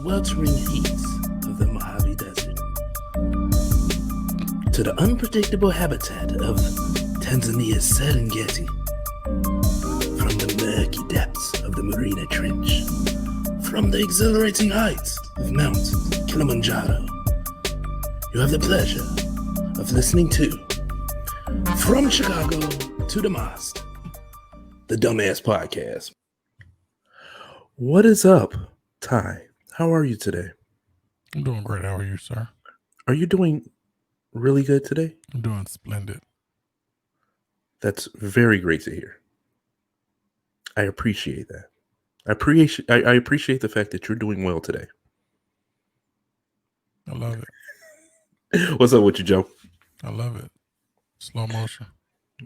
sweltering heats of the Mojave Desert to the unpredictable habitat of Tanzania's Serengeti, from the murky depths of the Marina Trench, from the exhilarating heights of Mount Kilimanjaro, you have the pleasure of listening to From Chicago to Dummast, the Dummast Podcast. What is up, Ty? How are you today? I'm doing great. How are you, sir? Are you doing really good today? I'm doing splendid. That's very great to hear. I appreciate that. I appreciate the fact that you're doing well today. I love it. What's up with you, Joe? I love it. Slow motion.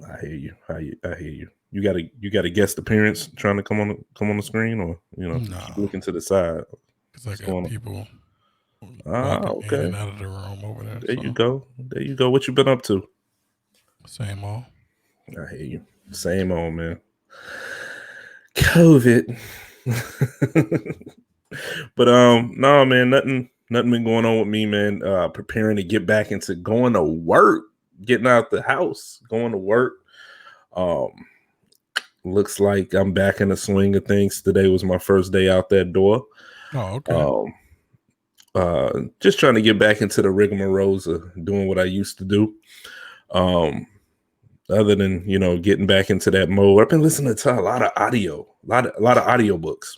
I hear you. I hear you. You got a guest appearance trying to come on the screen, or keep looking to the side. Because I got people okay. in and out of the room over there. There you go. What you been up to? Same old. I hear you. Same old, man. COVID. But no, man, nothing been going on with me, man. Preparing to get back into going to work, getting out the house, going to work. Looks like I'm back in the swing of things. Today was my first day out that door. Oh, okay. Just trying to get back into the rigmaroles of doing what I used to do. Other than, getting back into that mode, I've been listening to a lot of audio, a lot of audiobooks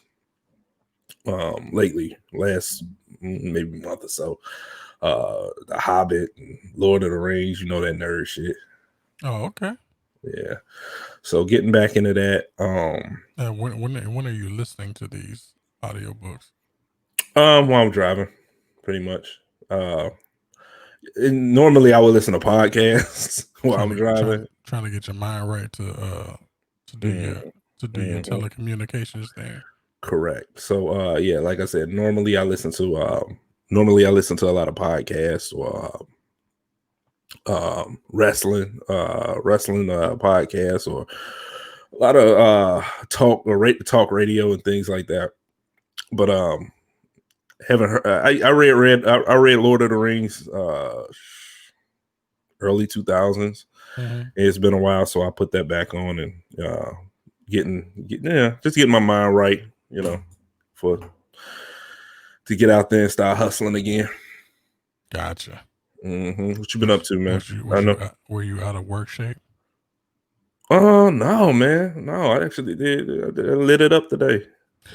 lately, last maybe month or so. The Hobbit, and Lord of the Rings, that nerd shit. Oh, okay. Yeah. So getting back into that. When are you listening to these audiobooks? While I'm driving, pretty much. Normally I would listen to podcasts while I'm driving. Trying to get your mind right to do your telecommunications thing. Correct. So like I said, normally I listen to a lot of podcasts or wrestling podcasts, or a lot of talk radio and things like that. But haven't heard. I read Lord of the Rings early 2000s. Mm-hmm. It's been a while, so I put that back on and just getting my mind right, to get out there and start hustling again. Gotcha. Mm-hmm. What you been up to, man? Were you out of work shape? Oh no, man. No, I actually did. I lit it up today.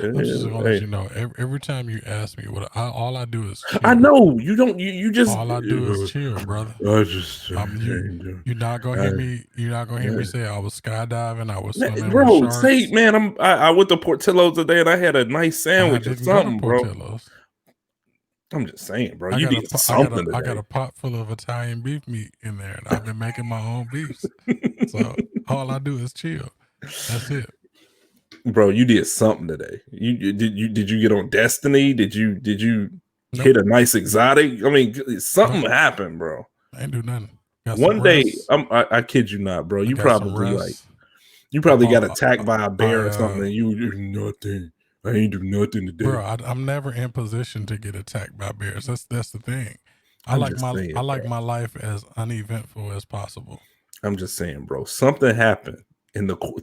I'm just gonna let you know. Every time you ask me all I do is chill. I know you don't. You just all I do is chill, brother. I just you're not gonna hear me. You're not gonna hear me say I was skydiving. I was swimming bro. with sharks. Say, man, I went to Portillo's today and I had a nice sandwich or something, bro. I'm just saying, bro. You need something today. I got a pot full of Italian beef meat in there, and I've been making my own beefs. So all I do is chill. That's it. Bro, you did something today. Did you get on Destiny? Did you hit a nice exotic? I mean, something happened, bro. I ain't do nothing. One day, I kid you not, bro. You probably got attacked by a bear or something. And you do nothing. I ain't do nothing today, bro. I'm never in position to get attacked by bears. That's the thing. I like my life as uneventful as possible. I'm just saying, bro. Something happened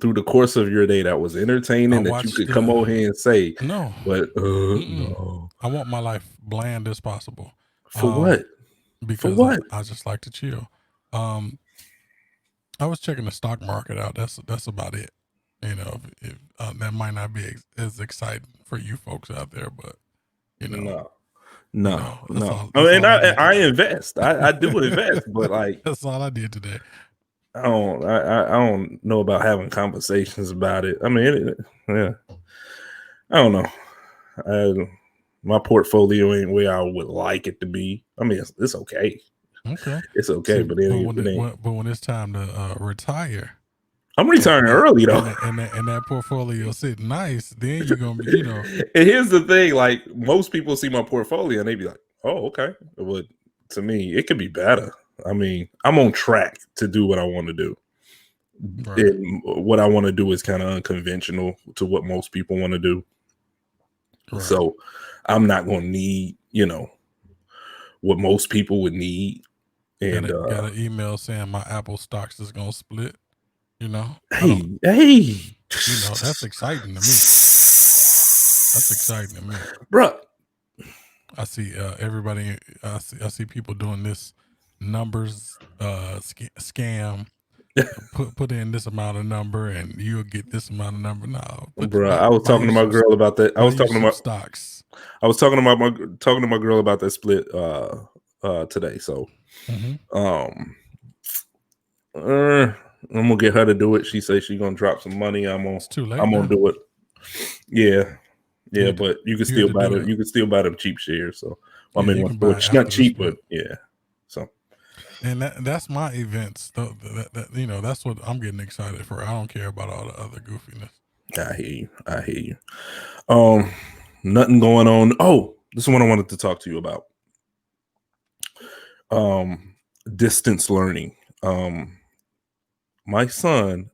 through the course of your day that was entertaining that you could come over here and say no. But no. I want my life bland as possible. For what? Because what? I just like to chill. I was checking the stock market out. That's about it. If that might not be as exciting for you folks out there, but no. I invest. I do invest, but like that's all I did today. I don't know about having conversations about it. I mean, I don't know. My portfolio ain't where I would like it to be. I mean, it's okay. Okay, it's okay, but when it's time to retire, I'm retiring early though, and that portfolio sitting nice. Then you're gonna be, And here's the thing: like most people see my portfolio and they be like, "Oh, okay," but to me, it could be better. I mean, I'm on track to do what I want to do. Right. And what I want to do is kind of unconventional to what most people want to do. Right. So I'm not going to need, what most people would need. And got an email saying my Apple stocks is gonna split. hey, that's exciting to me. That's exciting to me, bro. I see everybody. I see people doing this numbers scam. Put in this amount of number and you'll get this amount of number. No, Bro, I was talking to my girl about that. I was talking about stocks. I was talking to my girl about that split today. So, I'm gonna get her to do it. She says she's gonna drop some money. It's too late. I'm gonna do it. Yeah, but you can still buy it. You can still buy them cheap shares. So it's not cheap, but yeah. So, and that's my events. That's what I'm getting excited for. I don't care about all the other goofiness. I hear you. Nothing going on. Oh, this is what I wanted to talk to you about. Distance learning. My son,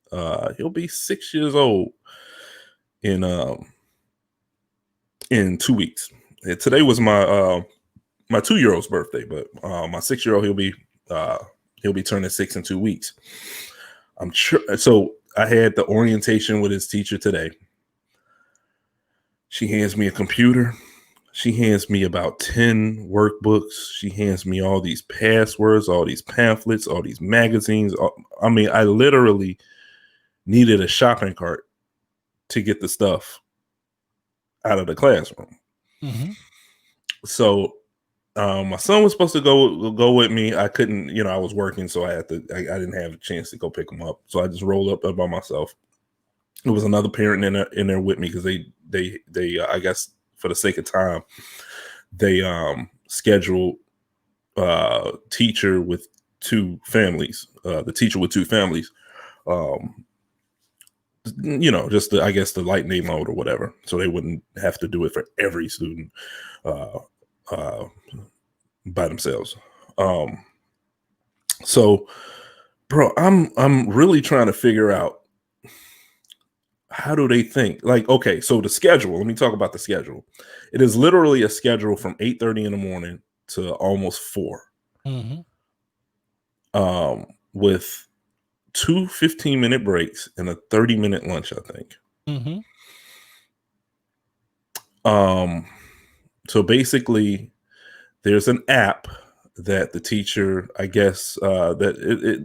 he'll be 6 years old in 2 weeks. Today was my 2-year-old's birthday, but my 6-year-old he'll be turning 6 in 2 weeks. I'm sure. So I had the orientation with his teacher today. She hands me a computer. She hands me about 10 workbooks. She hands me all these passwords, all these pamphlets, all these magazines. I mean, I literally needed a shopping cart to get the stuff out of the classroom. So my son was supposed to go with me. I couldn't, I was working, so I didn't have a chance to go pick him up. So I just rolled up by myself. There was another parent in there with me because they I guess for the sake of time, they scheduled teacher with two families. The teacher with two families. Just I guess the light name mode or whatever, so they wouldn't have to do it for every student by themselves. So, bro, I'm really trying to figure out, how do they think? Like, okay, so the schedule, let me talk about the schedule. It is literally a schedule from 8:30 in the morning to almost 4. With 2 15-minute breaks and a 30-minute lunch, I think. So basically, there's an app that the teacher, I guess, that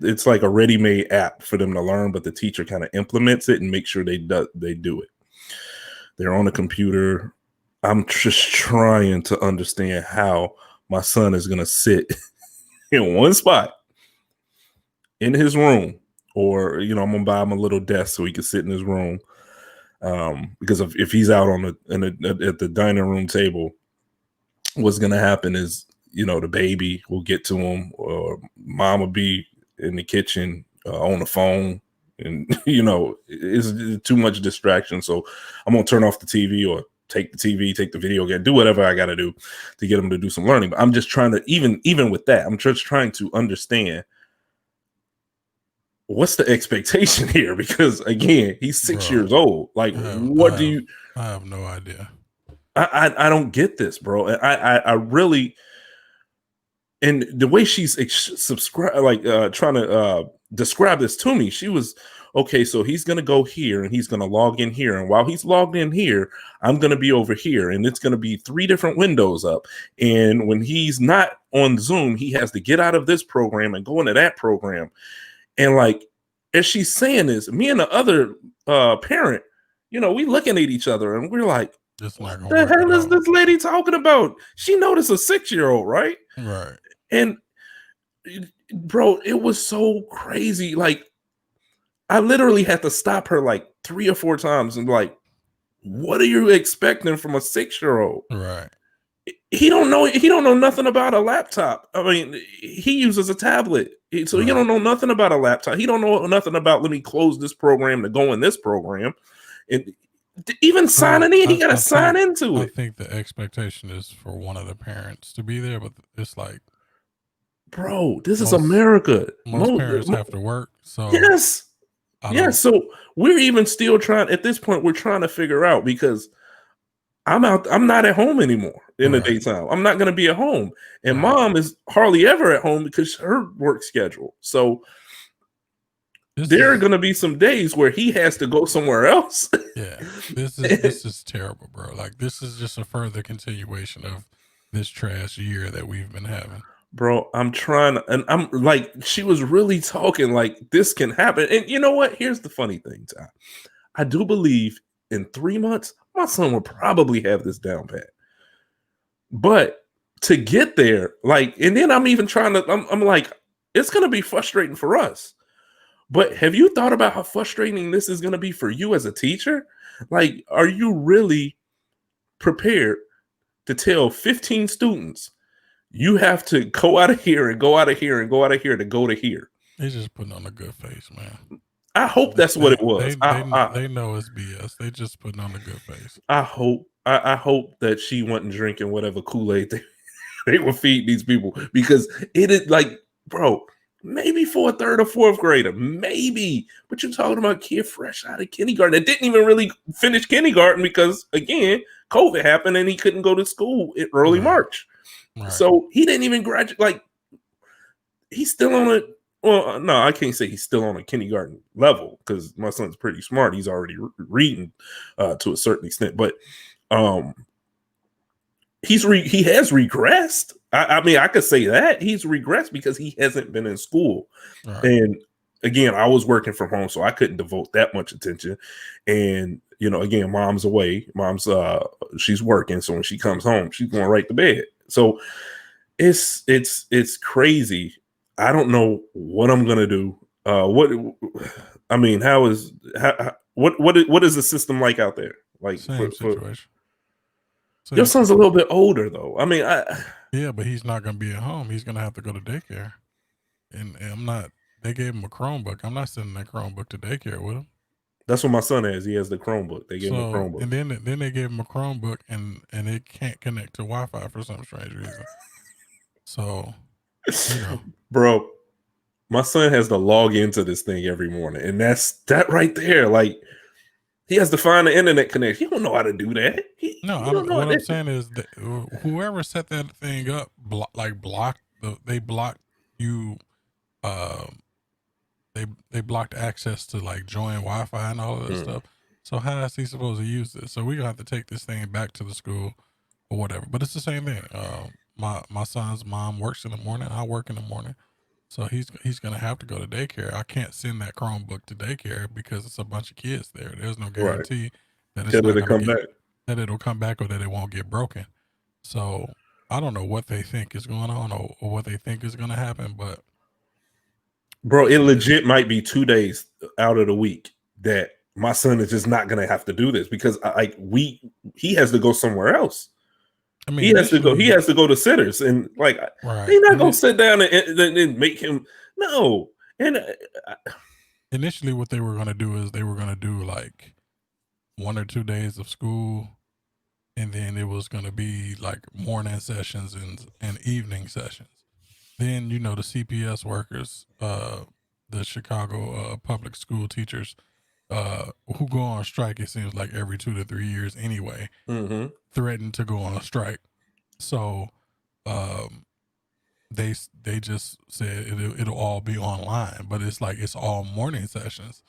it's like a ready-made app for them to learn, but the teacher kind of implements it and makes sure they do it. They're on a computer. I'm just trying to understand how my son is going to sit in one spot in his room, or I'm gonna buy him a little desk so he can sit in his room. Because if he's out at the dining room table, what's gonna happen is the baby will get to him, or mom will be in the kitchen on the phone, and it's too much distraction. So I'm gonna turn off the TV, or take the TV, take the video game, do whatever I got to do to get him to do some learning. But I'm just trying to, even with that, I'm just trying to understand what's the expectation here, because again, he's 6 years old. Like, what do you? I have no idea. I don't get this, bro. I really, and the way she's trying to describe this to me, she was, okay, so he's going to go here and he's going to log in here. And while he's logged in here, I'm going to be over here, and it's going to be 3 different windows up. And when he's not on Zoom, he has to get out of this program and go into that program. And like, as she's saying this, me and the other parent, we looking at each other and we're like, what the hell is this lady talking about? She noticed a 6-year-old, right? Right. And bro, it was so crazy. Like, I literally had to stop her like 3 or 4 times and like, what are you expecting from a 6-year-old? Right. He don't know nothing about a laptop. I mean, he uses a tablet, so he don't know nothing about a laptop. He don't know nothing about, let me close this program to go in this program. And even signing in, he got to sign into it. I think the expectation is for one of the parents to be there, but it's like, bro, this is America. Most parents have to work. So yes. So we're even still trying, at this point, we're trying to figure out, because I'm out. I'm not at home anymore in the daytime. I'm not going to be at home. And mom is hardly ever at home because her work schedule. So there are going to be some days where he has to go somewhere else. Yeah, this is terrible, bro. Like, this is just a further continuation of this trash year that we've been having. Bro, I'm trying, and I'm like, she was really talking like this can happen. And you know what? Here's the funny thing, Ty. I do believe in 3 months, my son will probably have this down pat. But to get there, like, and then I'm even trying to, I'm like, it's going to be frustrating for us. But have you thought about how frustrating this is going to be for you as a teacher? Like, are you really prepared to tell 15 students you have to go out of here and go out of here and go out of here to go to here? He's just putting on a good face, man. I hope that's what it was. They know it's BS. They just putting on a good face. I hope that she wasn't drinking whatever Kool-Aid they were feeding these people, because it is like, bro, maybe for a third or fourth grader, maybe. But you're talking about a kid fresh out of kindergarten that didn't even really finish kindergarten because, again, COVID happened and he couldn't go to school in early March. Right. So he didn't even graduate. Like, he's still on a, well, no, I can't say he's still on a kindergarten level because my son's pretty smart. He's already reading to a certain extent, but he has regressed. I mean, I could say that he's regressed because he hasn't been in school. Right. And again, I was working from home, so I couldn't devote that much attention. And, you know, again, mom's away. Mom's she's working. So when she comes home, she's going right to bed. So it's crazy. I don't know what I'm going to do. What is the system like out there? Like, same situation. Your son's a little bit older, though. I mean, yeah, but he's not going to be at home. He's going to have to go to daycare. And I'm not, they gave him a Chromebook. I'm not sending that Chromebook to daycare with him. That's what my son has. He has the Chromebook. They gave him a Chromebook. And then they gave him a Chromebook and it can't connect to Wi-Fi for some strange reason. So, you know. Bro, my son has to log into this thing every morning. And that right there, like, he has to find the internet connection. He don't know how to do that. What I'm saying is that whoever set that thing up, they blocked you. They blocked access to like join Wi-Fi and all of that stuff. So how is he supposed to use this? So we're gonna have to take this thing back to the school or whatever. But it's the same thing. My son's mom works in the morning. I work in the morning. So he's gonna have to go to daycare. I can't send that Chromebook to daycare because it's a bunch of kids there. There's no guarantee that it'll come back or that it won't get broken. So I don't know what they think is going on or what they think is gonna happen, but bro, it legit might be 2 days out of the week that my son is just not gonna have to do this because he has to go somewhere else. I mean, he has to go to sitters, and like they're not gonna sit down and make him no. And initially, what they were gonna do is they were gonna do like 1 or 2 days of school, and then it was gonna be like morning sessions and evening sessions. Then the CPS workers, the Chicago public school teachers, who go on strike, it seems like every 2 to 3 years anyway, threatened to go on a strike. So they just said it'll all be online, but it's like it's all morning sessions,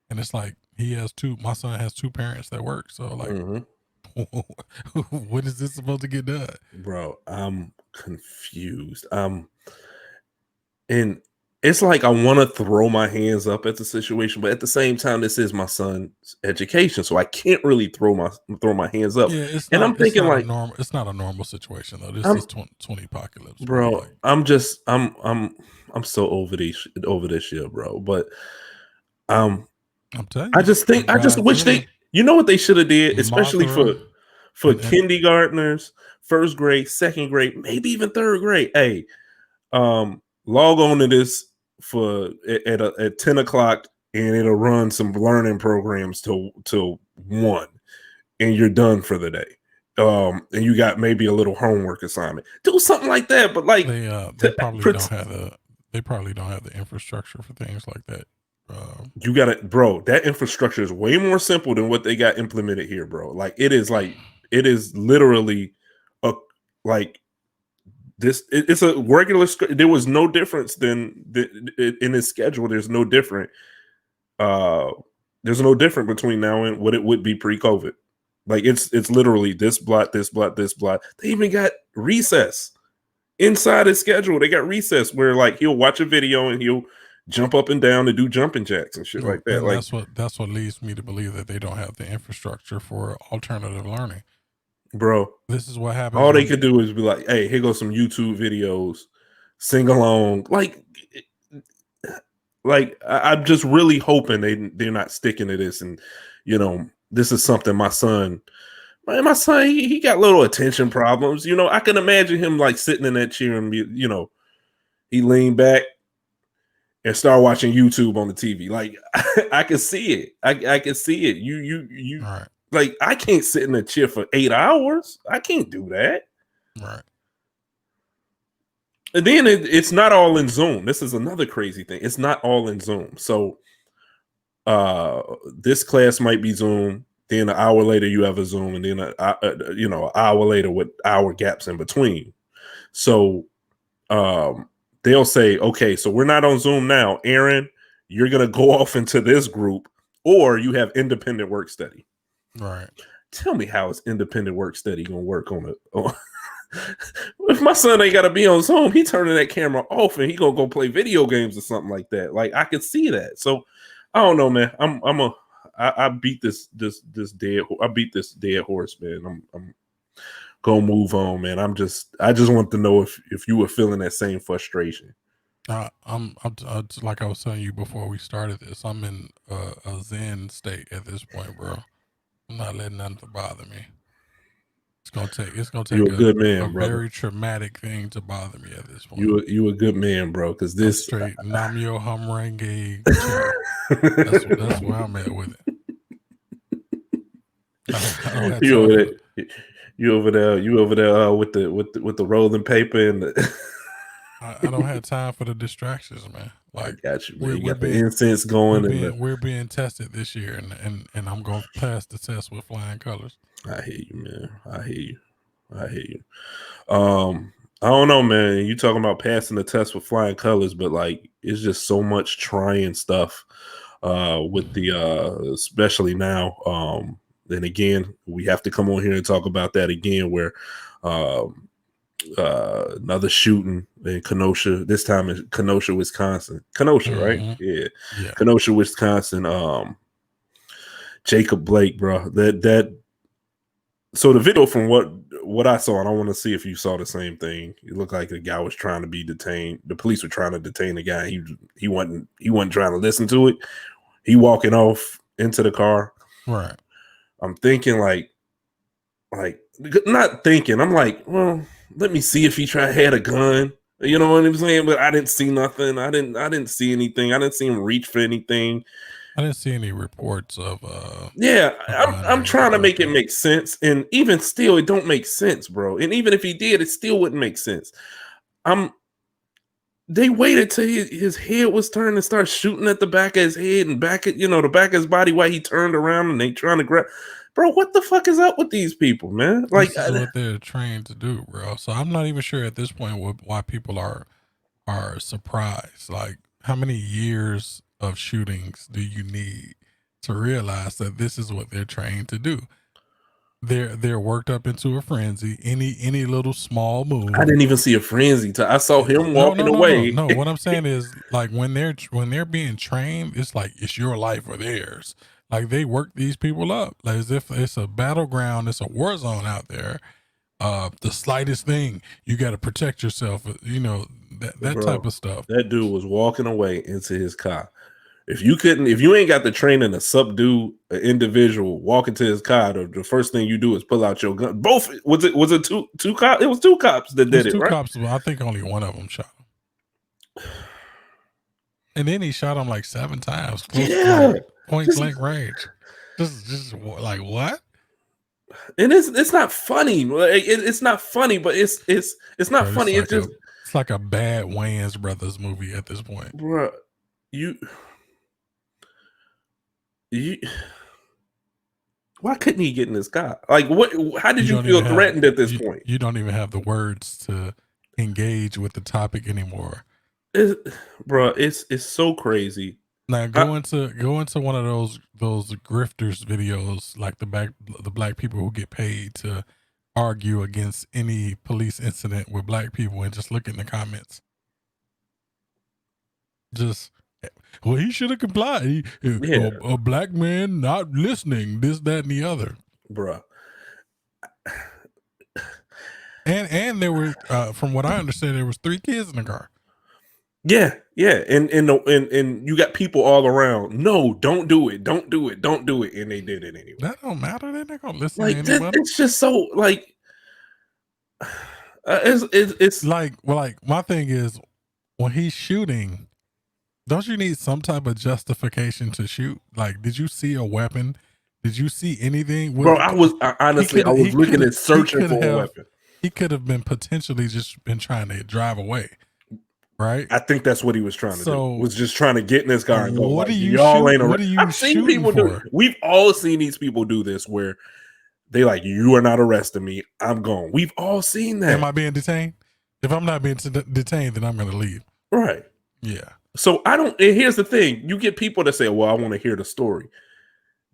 and it's like my son has 2 parents that work, so like what is this supposed to get done? Bro, I'm confused. And it's like I want to throw my hands up at the situation, but at the same time, this is my son's education, so I can't really throw my hands up. Yeah, I'm thinking like it's not a normal situation though. This is 20 apocalypse, bro. Like, I'm so over this shit, bro. But I'm telling you, I just wish they, what they should have did, especially for kindergartners, first grade, second grade, maybe even third grade. Hey, log on to this at 10 o'clock and it'll run some learning programs till 1 and you're done for the day. And you got maybe a little homework assignment. Do something like that. But like they probably don't have the infrastructure for things like that. You got it, bro. That infrastructure is way more simple than what they got implemented here, bro. Like it is like it is literally a like this. It's a regular. There was no difference than in his schedule. There's no different. There's no different between now and what it would be pre-COVID. Like it's literally this blot, this blot, this blot. They even got recess inside his schedule. They got recess where like he'll watch a video and he'll jump up and down and do jumping jacks and shit like that. And like that's what leads me to believe that they don't have the infrastructure for alternative learning. Bro, this is what happens. All they could do is be like, hey, here goes some YouTube videos, sing along. Like I'm just really hoping they're not sticking to this. And, you know, this is something my son, he got little attention problems. You know, I can imagine him like sitting in that chair and be, you know, he leaned back and start watching YouTube on the TV. Like I can see it. I can see it. You right. Like I can't sit in a chair for 8 hours. I can't do that. Right. And then it's not all in Zoom. This is another crazy thing. It's not all in Zoom. So this class might be Zoom. Then an hour later you have a Zoom, and then an hour later with hour gaps in between. So they'll say, okay, so we're not on Zoom now. Aaron, you're gonna go off into this group, or you have independent work study. Right. Tell me how is independent work study gonna work on it? If my son ain't gotta be on Zoom, he turning that camera off and he gonna go play video games or something like that. Like I could see that. So I don't know, man. I beat this dead horse, man. I'm gonna move on, man. I just want to know if you were feeling that same frustration. I'm like I was telling you before we started this. I'm in a zen state at this point, bro. I'm not letting nothing bother me. It's gonna take You're a good man, a brother. very traumatic thing to bother me at this point. You a good man, bro. Because this straight Namyo Humrenge. That's where I'm at with it. You over there with the rolling paper and I don't have time for the distractions, man. Like, I got you, man. You got the incense going. We're being tested this year, and I'm going to pass the test with flying colors. I hear you, man. I hear you. I don't know, man. You talking about passing the test with flying colors, but like it's just so much trying stuff with the especially now. Then again, we have to come on here and talk about that again, where another shooting in Kenosha, this time in Kenosha, Wisconsin. Kenosha, right? Yeah. Kenosha, Wisconsin. Jacob Blake, bro. So the video, from what I saw, and I want to see if you saw the same thing. It looked like the guy was trying to be detained. The police were trying to detain the guy. He wasn't trying to listen to it. He walking off into the car. Right. I'm thinking not thinking. I'm like, well, let me see if he had a gun. You know what I'm saying? But I didn't see nothing. I didn't see anything. I didn't see him reach for anything. I didn't see any reports of I'm trying to make it make sense, and even still it don't make sense, bro. And even if he did, it still wouldn't make sense. They waited till his head was turned and started shooting at the back of his head and the back of his body while he turned around, and they trying to grab. Bro, what the fuck is up with these people, man? Like, this is what they're trained to do, bro. So I'm not even sure at this point why people are surprised. Like, how many years of shootings do you need to realize that this is what they're trained to do? They're worked up into a frenzy. Any little small move. I didn't even see a frenzy. I saw him walking away. No, what I'm saying is, like, when they're being trained, it's like it's your life or theirs. Like, they work these people up, like as if it's a battleground, it's a war zone out there. The slightest thing, you got to protect yourself. You know, that Bro, type of stuff. That dude was walking away into his car. If you ain't got the training to subdue an individual, walk into his car, the first thing you do is pull out your gun. Both was it two cops? It was two cops that did it, right? 2 cops, but I think only one of them shot him. And then he shot him like 7 times. Point blank range. Just like what? And it's not funny. It's not funny, but it's not funny. It's like a bad Wayans Brothers movie at this point, bro. Why couldn't he get in his car? Like, what? How did you feel threatened at this point? You don't even have the words to engage with the topic anymore. Bro, it's so crazy. Now go into one of those grifters videos, like the black people who get paid to argue against any police incident with black people, and just look in the comments. Just, well, he should have complied. A black man not listening, this, that, and the other, bro. And there were, from what I understand, there was 3 kids in the car. Yeah, and you got people all around. No, don't do it, and they did it anyway. That don't matter. They're not gonna listen like to anybody. It's just so like, it's like, well, like my thing is, when he's shooting, don't you need some type of justification to shoot? Like, did you see a weapon? Did you see anything? Bro, I was looking at searching for a weapon. He could have been potentially just been trying to drive away. Right, I think that's what he was trying to do. Was just trying to get in his car and go. What like, are you? Y'all ain't what are you I've seen people do it. We've all seen these people do this, where they like, you are not arresting me. I'm gone. We've all seen that. Am I being detained? If I'm not being detained, then I'm going to leave. Right. Yeah. So I don't. And here's the thing: you get people that say, "Well, I want to hear the story."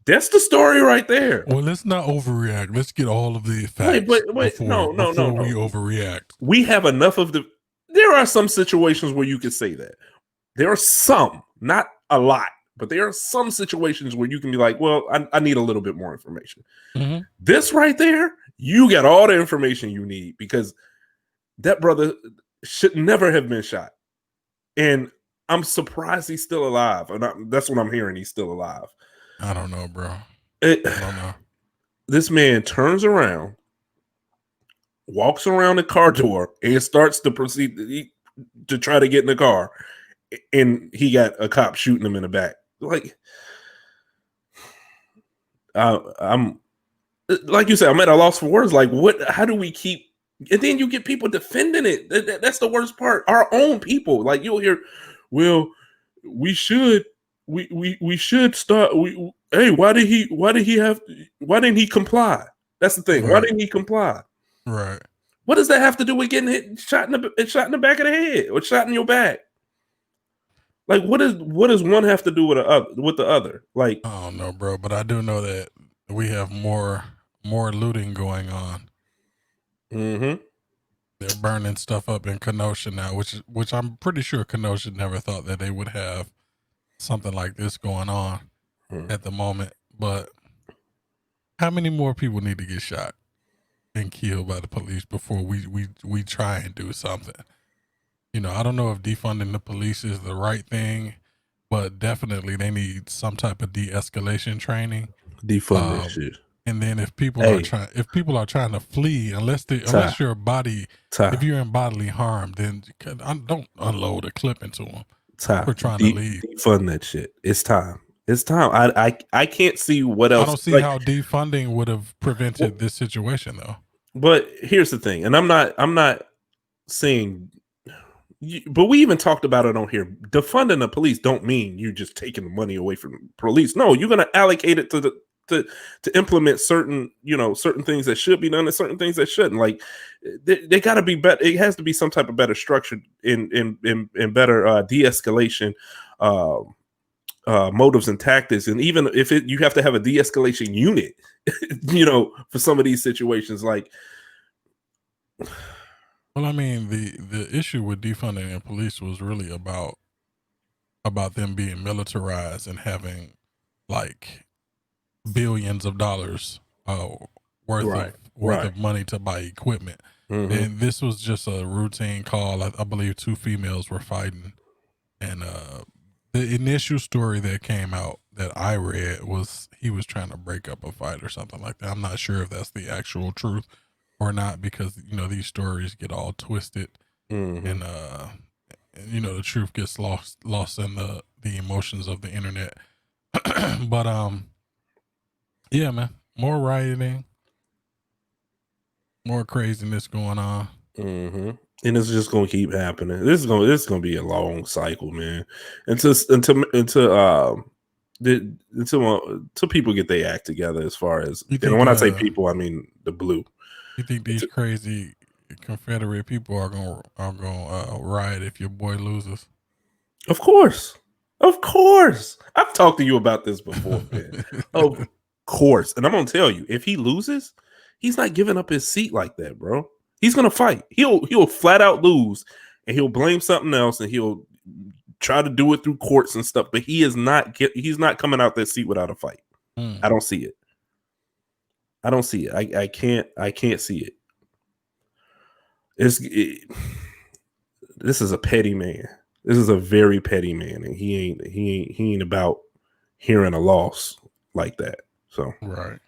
That's the story right there. Well, let's not overreact. Let's get all of the facts. Wait. Before No. We overreact. We have enough of the. There are some situations where you can say that. There are some, not a lot, but there are some situations where you can be like, well, I need a little bit more information. Mm-hmm. This right there, you got all the information you need, because that brother should never have been shot. And I'm surprised he's still alive. And that's what I'm hearing. He's still alive. I don't know, bro. I don't know. This man turns around, walks around the car door, and starts to proceed to try to get in the car, and he got a cop shooting him in the back. Like, I'm like you said, I'm at a loss for words. Like, what? How do we keep? And then you get people defending it. That's the worst part. Our own people. Like, you'll hear, well, we should start. Hey, why didn't he comply? That's the thing. Right. Why didn't he comply? Right. What does that have to do with getting shot in the back of the head or shot in your back? Like, what does one have to do with the other? Like, I don't know, bro, but I do know that we have more looting going on. Mm-hmm. They're burning stuff up in Kenosha now, which I'm pretty sure Kenosha never thought that they would have something like this going on at the moment. But how many more people need to get shot and killed by the police before we try and do something? You know, I don't know if defunding the police is the right thing, but definitely they need some type of de-escalation training. Defund that shit. And then if people are trying to flee, unless you're if you're in bodily harm, then don't unload a clip into them. We're trying to leave. Defund that shit. It's time. It's time. I can't see what else. I don't see how defunding would have prevented this situation, though. But here's the thing, and I'm not saying, but we even talked about it on here. Defunding the police don't mean you just taking the money away from the police. No, you're going to allocate it to implement certain things that should be done and certain things that shouldn't. Like, they got to be better. It has to be some type of better structure in better de-escalation motives and tactics. And even if you have to have a de-escalation unit, for some of these situations, like. Well, I mean, the issue with defunding the police was really about them being militarized and having like billions of dollars worth of money to buy equipment. Mm-hmm. And this was just a routine call. I believe 2 females were fighting, and the initial story that came out that I read was he was trying to break up a fight or something like that. I'm not sure if that's the actual truth or not, because these stories get all twisted. Mm-hmm. and the truth gets lost in the emotions of the internet. But yeah, man, more rioting, more craziness going on. Mm-hmm. And it's just gonna keep happening. This is gonna be a long cycle, man. Until until people get their act together. As far as, think, and when I say people, I mean the blue. You think these crazy Confederate people are gonna riot if your boy loses? Of course. I've talked to you about this before, man. Of course, and I'm gonna tell you, if he loses, he's not giving up his seat like that, bro. He's gonna fight. He'll flat out lose, and he'll blame something else, and he'll try to do it through courts and stuff. But he's not coming out that seat without a fight. I don't see it. I can't see it. This is a petty man. This is a very petty man, and he ain't about hearing a loss like that. So, right.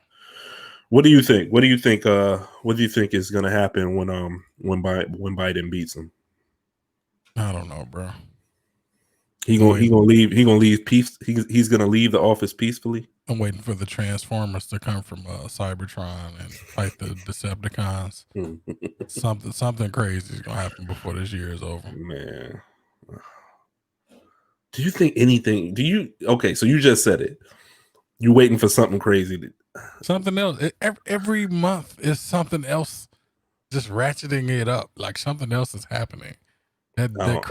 What do you think? What do you think is going to happen when Biden beats him? I don't know, bro. He gonna leave peace. He's gonna leave the office peacefully. I'm waiting for the Transformers to come from Cybertron and fight the Decepticons. Something crazy is gonna happen before this year is over. Man, do you think anything? Okay, so you just said it. You waiting for something crazy? Something else. Every month is something else, just ratcheting it up. Like something else is happening. That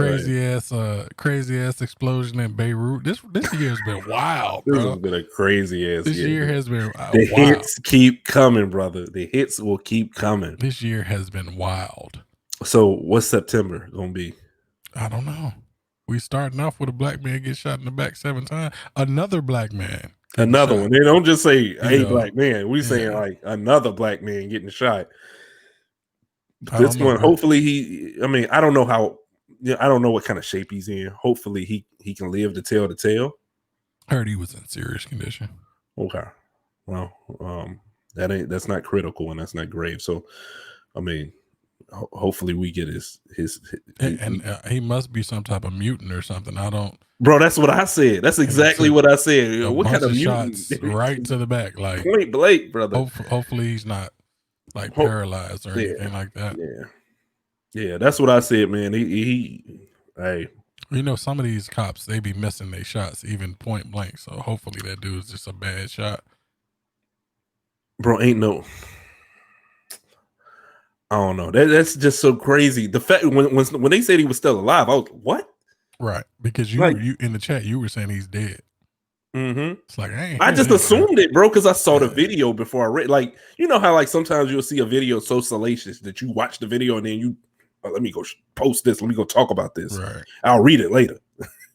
crazy ass explosion in Beirut. This year has been wild, bro. This has been a crazy ass. This year has been the wild. Hits keep coming, brother. The hits will keep coming. This year has been wild. So what's September gonna be? I don't know. We starting off with a black man get shot in the back 7 times. Another black man. Another one. They don't just say a black man. We saying like another black man getting shot. This one, hopefully I don't know how. I don't know what kind of shape he's in. Hopefully he can live to tell the tale. Heard he was in serious condition. Okay. Well, that's not critical and that's not grave. So, I mean, hopefully we get his and he must be some type of mutant or something. I don't. Bro, that's what I said. That's exactly what I said. What kind of mutant? Shots right to the back, like point blank, brother. Hopefully he's not like paralyzed or anything like that. Yeah, that's what I said, man. Hey. You know, some of these cops, they be missing their shots, even point blank. So hopefully that dude's just a bad shot. Bro, ain't no. I don't know. That's just so crazy. The fact when they said he was still alive, I was what? Right, because you in the chat, you were saying he's dead. Mm-hmm. It's like I just assumed it, bro, because I saw the video before I read. Like, you know how like sometimes you'll see a video so salacious that you watch the video and then you let me go post this. Let me go talk about this. Right. I'll read it later.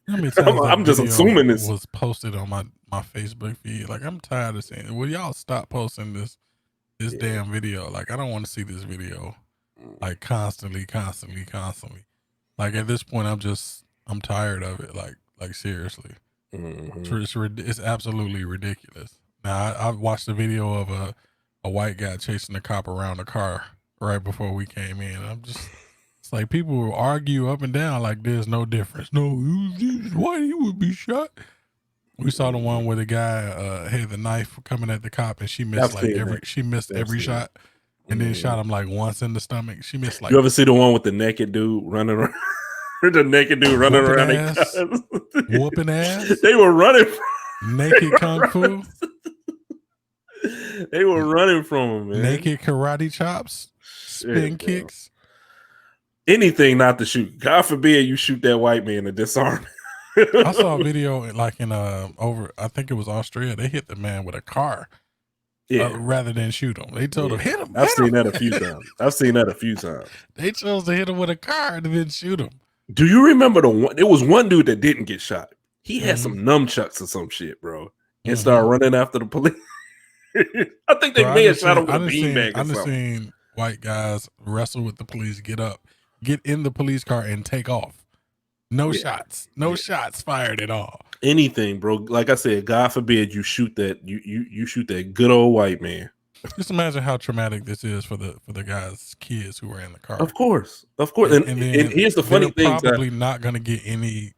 I'm just assuming this was posted on my Facebook feed. Like, I'm tired of saying it. Will y'all stop posting this damn video? Like, I don't want to see this video like constantly. Like at this point, I'm tired of it. Like seriously. Mm-hmm. It's absolutely ridiculous. Now I watched a video of a white guy chasing a cop around the car right before we came in. It's like people will argue up and down like there's no difference. No, why he would be shot? We saw the one where the guy had the knife coming at the cop and she missed every shot, and then shot him like once in the stomach. She missed like. You ever see the one with the naked dude running around? The naked dude running around, whooping ass. They were running from naked kung fu. They were running from him, man. Naked karate chops, spin kicks, anything not to shoot. God forbid you shoot that white man to disarm. I saw a video like in I think it was Australia. They hit the man with a car. Rather than shoot him. They told him, hit him. I've seen that a few times. They chose to hit him with a car and then shoot him. Do you remember there was one dude that didn't get shot. He had some nunchucks or some shit, bro, and started running after the police. I think they may have shot him with a beanbag or something. I've seen white guys wrestle with the police, get in the police car and take off. No shots fired at all. Anything, bro. Like I said, God forbid you shoot that you shoot that good old white man. Just imagine how traumatic this is for the guys' kids who were in the car. Of course. And here's the funny thing: probably not going to get any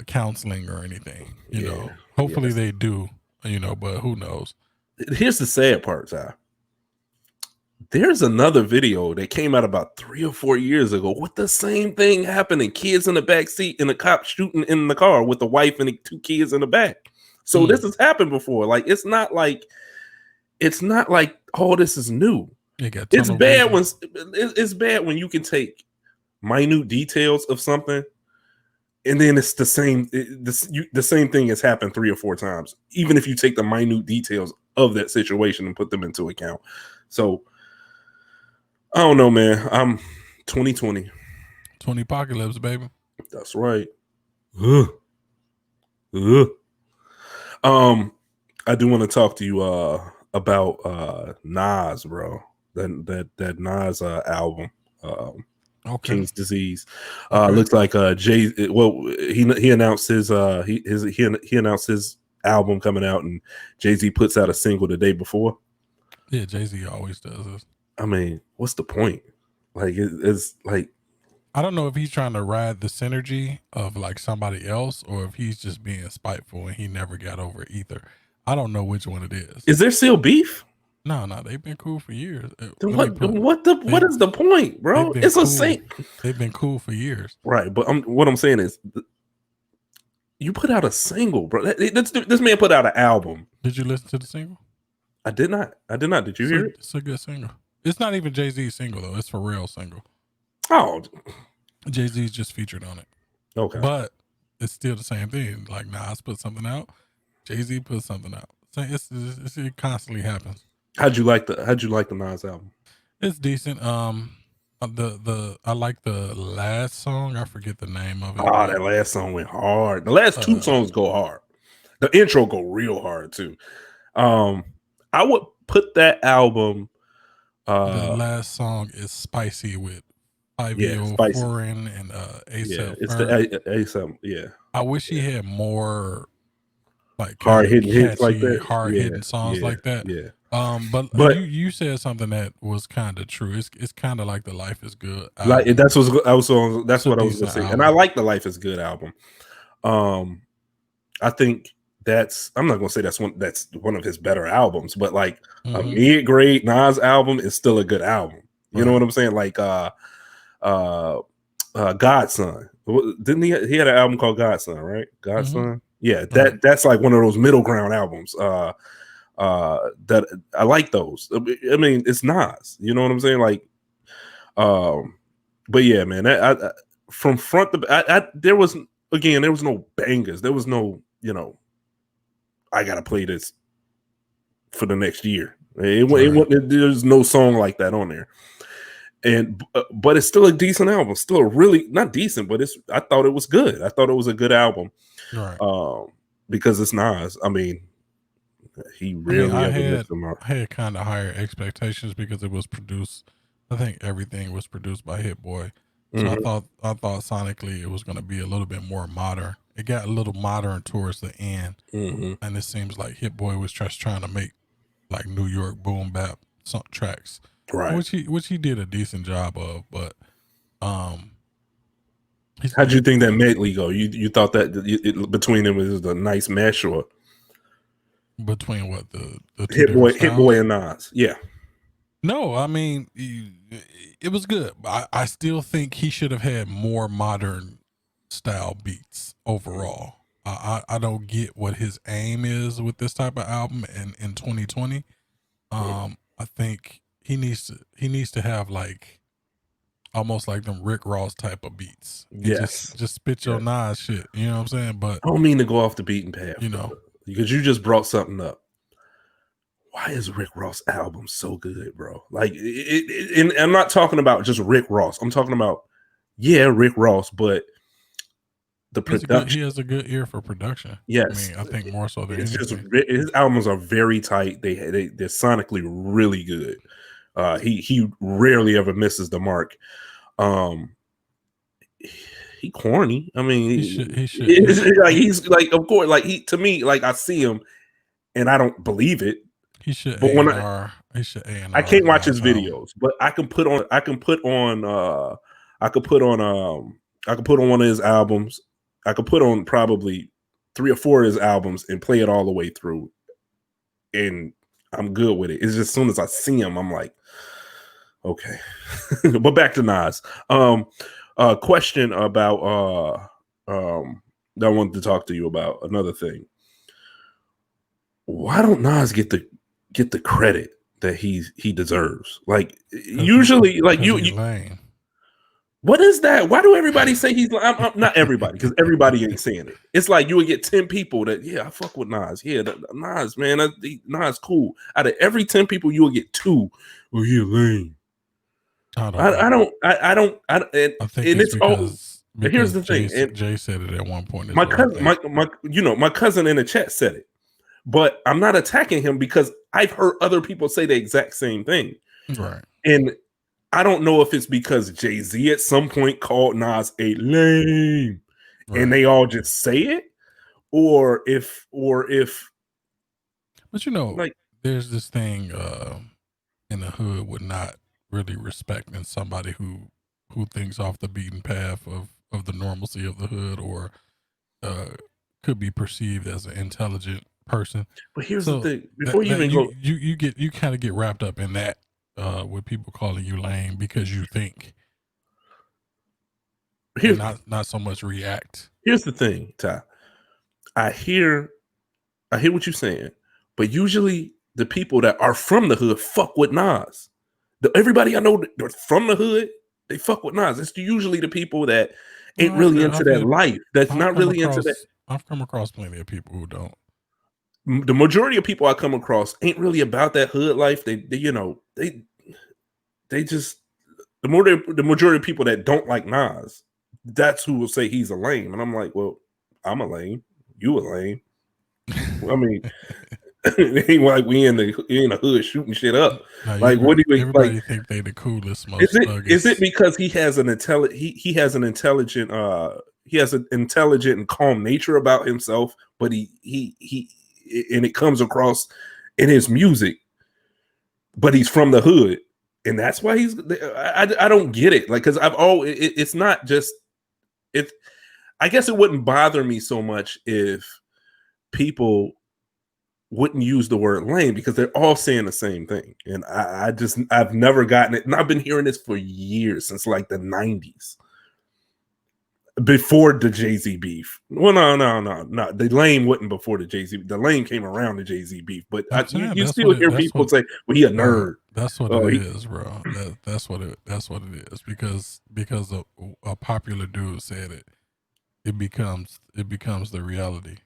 counseling or anything. You know, hopefully they do. You know, but who knows? Here's the sad part, Ty. There's another video that came out about 3 or 4 years ago with the same thing happening. Kids in the back seat and the cop shooting in the car with the wife and the 2 kids in the back. So this has happened before. Like it's not like oh, this is new. It's bad when it's bad when you can take minute details of something and then it's the same the same thing has happened 3 or 4 times, even if you take the minute details of that situation and put them into account. So I don't know, man. I'm 2020. 20 apocalypse, baby. That's right. Ugh. I do want to talk to you about Nas, bro. That Nas album. King's Disease. Looks like Jay. Well, he announced his he announced his album coming out, and Jay-Z puts out a single the day before. Yeah, Jay-Z always does this. I mean, what's the point? Like, it's like, I don't know if he's trying to ride the synergy of like somebody else, or if he's just being spiteful and he never got over either. I don't know which one it is. Is there still beef? No, they've been cool for years. What is the point, bro? It's cool. They've been cool for years, right? But what I'm saying is, you put out a single, bro. This man put out an album. Did you listen to the single? I did not. Did you hear it? It's a good single. It's not even Jay-Z's single though. It's Pharrell's single. Oh, Jay-Z's just featured on it. Okay, but it's still the same thing. Like Nas put something out, Jay-Z put something out. So it constantly happens. How'd you like the Nas album? It's decent. I like the last song. I forget the name of it. Oh, that last song went hard. The last 2 songs go hard. The intro go real hard too. I would put that album. The last song is spicy with IVO Foreign and ASAP. Yeah, it's the ASAP. Yeah. I wish he had more like hard hitting hits like that. Hard hitting songs like that. Yeah. But you said something that was kind of true. It's kind of like the Life Is Good album. Like that's what I was going to say. And I like the Life Is Good album. I think I'm not going to say that's one of his better albums, but like a mid-grade Nas album is still a good album. You know what I'm saying? Like Godson. Didn't he had an album called Godson, right? Godson. Yeah, that's like one of those middle ground albums. That I like those. I mean, it's Nas. You know what I'm saying? Like, but yeah, man. I from front to there was no bangers. There was no, I gotta play this for the next year. There's no song like that on there. And but it's still a decent album. Still really not decent, but I thought it was good. I thought it was a good album. Right. Because it's Nas. I mean, he really I had kind of higher expectations because it was produced. I think everything was produced by Hit Boy. So I thought sonically it was going to be a little bit more modern. It got a little modern towards the end, and it seems like Hit Boy was just trying to make like New York boom bap tracks, right? Which he did a decent job of. But how'd you think that medley go? You thought that between them was a nice mesh, or between what the Hit Boy and Nas? Yeah. No, I mean it was good. I still think he should have had more modern style beats overall. I don't get what his aim is with this type of album in 2020. I think he needs to have like almost like them Rick Ross type of beats. Yes. Just spit your Nas shit. You know what I'm saying? But I don't mean to go off the beaten path, because you just brought something up. Why is Rick Ross album so good, bro? Like, and I'm not talking about just Rick Ross. I'm talking about, Rick Ross, but the production. He has a good ear for production. Yes, I mean, I think more so than his albums are very tight. They're sonically really good. He rarely ever misses the mark. He corny. I mean, he should. Like he's like, of course, like to me, like I see him, and I don't believe it. He should. But I can't watch his videos, but I can put on one of his albums. I could put on probably 3 or 4 of his albums and play it all the way through, and I'm good with it. It's just as soon as I see him, I'm like, Okay. But back to Nas. Question about that I wanted to talk to you about. Another thing. Why don't Nas get the credit that he deserves? Like usually, like you lame. What is that? Why do everybody say he's? I'm not everybody, because everybody ain't saying it. It's like you would get 10 people that, I fuck with Nas. Yeah, Nas, man, Nas cool. Out of every 10 people, you will get 2. Oh, yeah, lame. I think it's because here's the thing. Jay said it at one point. My cousin in the chat said it, but I'm not attacking him because I've heard other people say the exact same thing. Right. And I don't know if it's because Jay-Z at some point called Nas a lame, right, and they all just say it, or if. But like, there's this thing in the hood with not really respecting somebody who thinks off the beaten path of the normalcy of the hood, or could be perceived as an intelligent person. But here's the thing: before you kind of get wrapped up in that. With people calling you lame because you think, not so much react. Here's the thing, Ty. I hear what you're saying, but usually the people that are from the hood fuck with Nas. Everybody I know that from the hood, they fuck with Nas. It's usually the people that ain't really into that life. That's not really into that. I've come across plenty of people who don't. The majority of people I come across ain't really about that hood life. They just the majority of people that don't like Nas, that's who will say he's a lame. And I'm like, well, I'm a lame. You a lame. I mean, it ain't like we in the hood shooting shit up. Like, what do you everybody think they the coolest? Most is it because he has an intelligent and calm nature about himself, but he and it comes across in his music, but he's from the hood, and that's why he's. I don't get it, like, because it's not just it. I guess it wouldn't bother me so much if people wouldn't use the word lame, because they're all saying the same thing, and I've never gotten it, and I've been hearing this for years, since like the 90s. Before the Jay-Z beef. Well, no. The lame wasn't before the Jay-Z. The lame came around the Jay-Z beef. But you still hear people say, well, he a nerd. That's what it is, bro. That's what it is. Because a popular dude said it. It becomes the reality.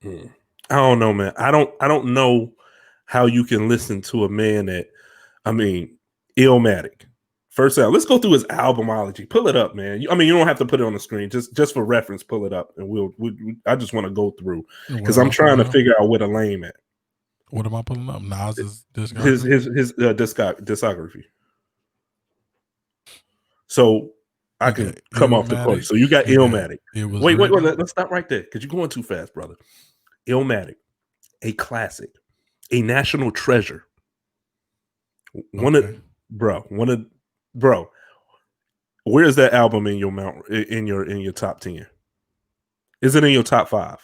I don't know, man. I don't know how you can listen to a man that, I mean, Illmatic. First out, let's go through his albumology. Pull it up, man. I mean, you don't have to put it on the screen. Just for reference, pull it up, and I just want to go through, because I'm trying to figure out where the lame at. What am I pulling up? Nas's discography. His discography. So I can come off the quote. So you got Illmatic. Wait. Let's stop right there, because you're going too fast, brother. Illmatic, a classic, a national treasure. Bro, where's that album in your top 10? Is it in your top 5?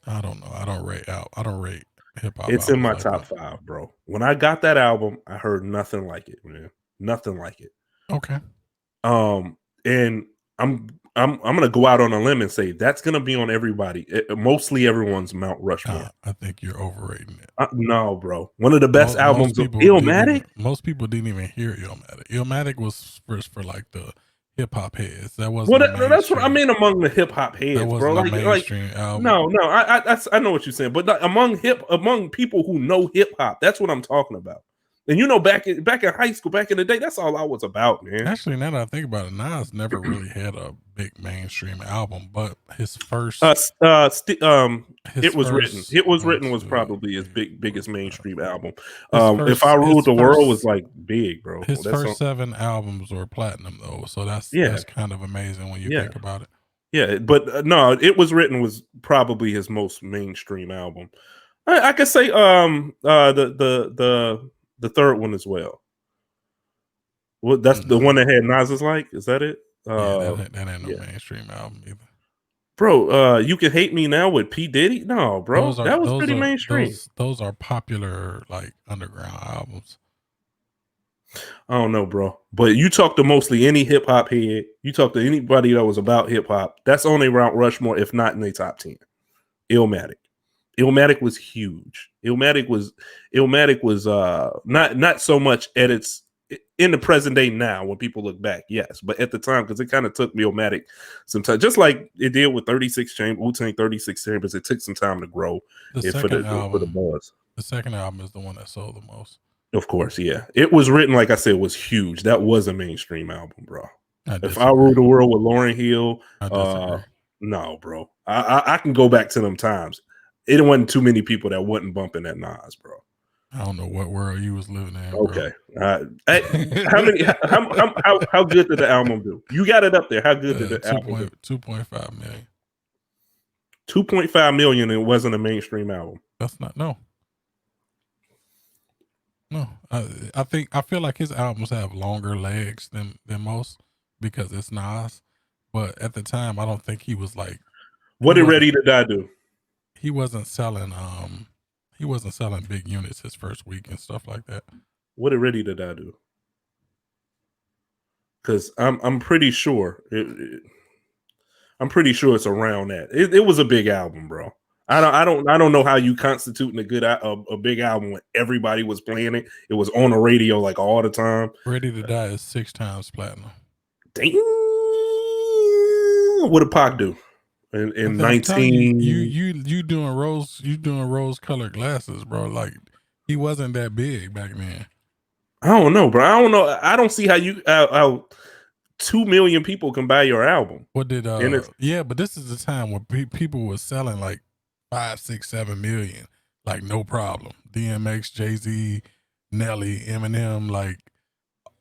I don't know. I don't rate hip hop. It's in my top 5, bro. When I got that album, I heard nothing like it, man. Nothing like it. Okay. And I'm gonna go out on a limb and say that's gonna be on mostly everyone's Mount Rushmore. I think you're overrating it. No, bro. One of the best albums of Illmatic. Most people didn't even hear Illmatic. Illmatic was first for like the hip hop heads. That wasn't. That's what I mean, among the hip hop heads, bro. Like mainstream album. No. I know what you're saying, but among people who know hip hop, that's what I'm talking about. And back in high school, back in the day, that's all I was about, man. Actually, now that I think about it, Nas never really had a big mainstream album, but his first It Was Written. It Was Written was probably his biggest mainstream album. If I Ruled the World was like big, bro. His first 7 albums were platinum, though, so that's kind of amazing when you think about it. Yeah, but no, It Was Written was probably his most mainstream album. I could say the third one as well. Well, that's the one that had Nas's like. Is that it? That ain't no mainstream album either. Bro, You Can Hate Me Now with P. Diddy? No, bro. That was pretty mainstream. Those are popular, like, underground albums. I don't know, bro. But you talk to mostly any hip hop head, you talk to anybody that was about hip hop, that's on their Mount Rushmore, if not in their top 10. Illmatic. Illmatic was huge. Illmatic was not so much at its in the present day now when people look back, yes, but at the time, because it kind of took Illmatic some time, just like it did with 36 Chambers, Wu-Tang 36 Chambers. It took some time to grow for the buzz. The second album is the one that sold the most. Of course, yeah. It was written, like I said, was huge. That was a mainstream album, bro. If I Rule the World with Lauryn Hill, no, bro. I can go back to them times. It wasn't too many people that wasn't bumping that Nas, bro. I don't know what world you was living in. Okay. How good did the album do? You got it up there. How good did the album do? 2.5 million. 2.5 million. It wasn't a mainstream album. That's not no. I feel like his albums have longer legs than most because it's Nas. But at the time, I don't think he was like. What did Ready to Die do? He wasn't selling big units his first week and stuff like that. What did Ready to Die do? Because I'm pretty sure it's around that. It was a big album, bro. I don't know how you constituting a big album when everybody was playing it. It was on the radio like all the time. Ready to Die is 6 times platinum. Damn. What did Pac do? In 19 you doing rose colored glasses, bro. Like he wasn't that big back then. I don't know, bro. I don't know. I don't see how 2 million people can buy your album. What did yeah, but this is the time when people were selling like 5, 6, 7 million, like no problem. DMX, Jay-Z, Nelly, Eminem,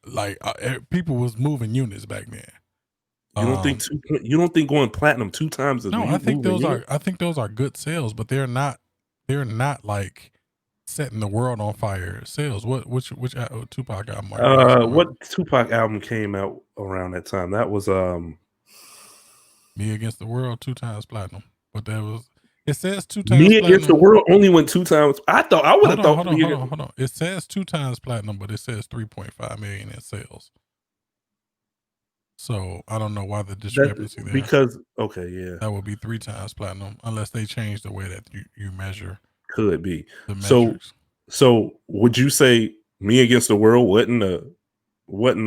like people was moving units back then. You don't think going platinum 2 times is no? I think those are good sales, but they're not like setting the world on fire sales. Which Tupac album? What Tupac album came out around that time? That was Me Against the World, 2 times platinum. But it says 2 times. Me Against the World only went 2 times. I would have thought. Hold on. It says 2 times platinum, but it says 3.5 million in sales. So I don't know why the discrepancy there. Because that would be 3 times platinum unless they change the way that you measure. Could be. The metrics. So would you say Me Against the World wasn't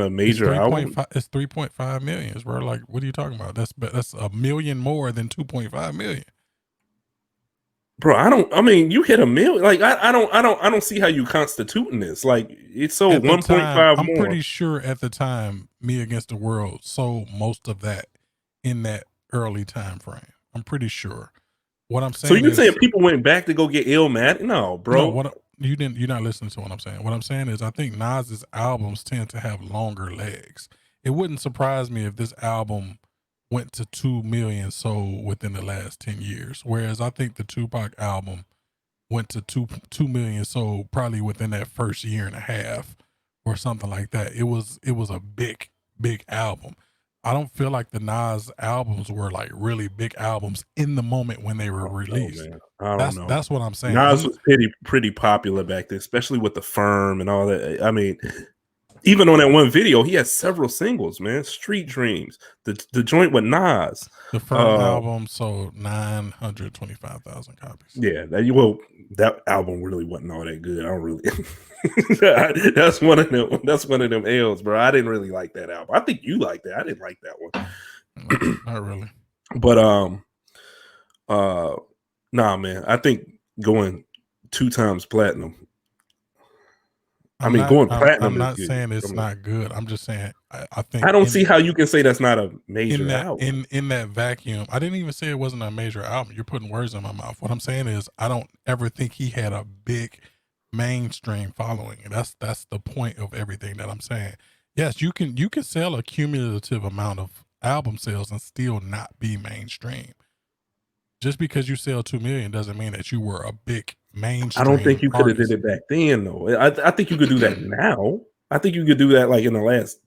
a major album? It's 3.5 million. Bro, like, what are you talking about? That's a million more than 2.5 million. Bro, you hit a million. Like, I don't see how you constituting this. Like, it's so 1.5 I'm pretty sure at the time Me Against the World sold most of that in that early time frame. I'm pretty sure. What I'm saying. So you're saying people went back to go get Illmatic? No, bro. No, you're not listening to what I'm saying. What I'm saying is I think Nas's albums tend to have longer legs. It wouldn't surprise me if this album went to 2 million sold within the last 10 years. Whereas I think the Tupac album went to 2 million sold probably within that first year and a half or something like that. It was a big album. I don't feel like the Nas albums were like really big albums in the moment when they were released. I don't know. That's what I'm saying. Nas was pretty popular back then, especially with the Firm and all that. I mean, even on that one video, he had several singles, man. Street Dreams, the joint with Nas. The Firm album sold 925,000 copies. Yeah, that album really wasn't all that good. I don't really. That's one of them L's, bro. I didn't really like that album. I think you liked that. I didn't like that one. No, not really. But nah, man. I think going 2 times platinum. Going platinum. I'm not saying it's not good. I'm just saying I think I don't see how you can say that's not a major album. In that vacuum. I didn't even say it wasn't a major album. You're putting words in my mouth. What I'm saying is I don't ever think he had a big mainstream following, and that's the point of everything that I'm saying. Yes, you can sell a cumulative amount of album sales and still not be mainstream. Just because you sell 2 million doesn't mean that you were a big mainstream. I don't think you could have did it back then, though. I think you could do that now. I think you could do that like in the last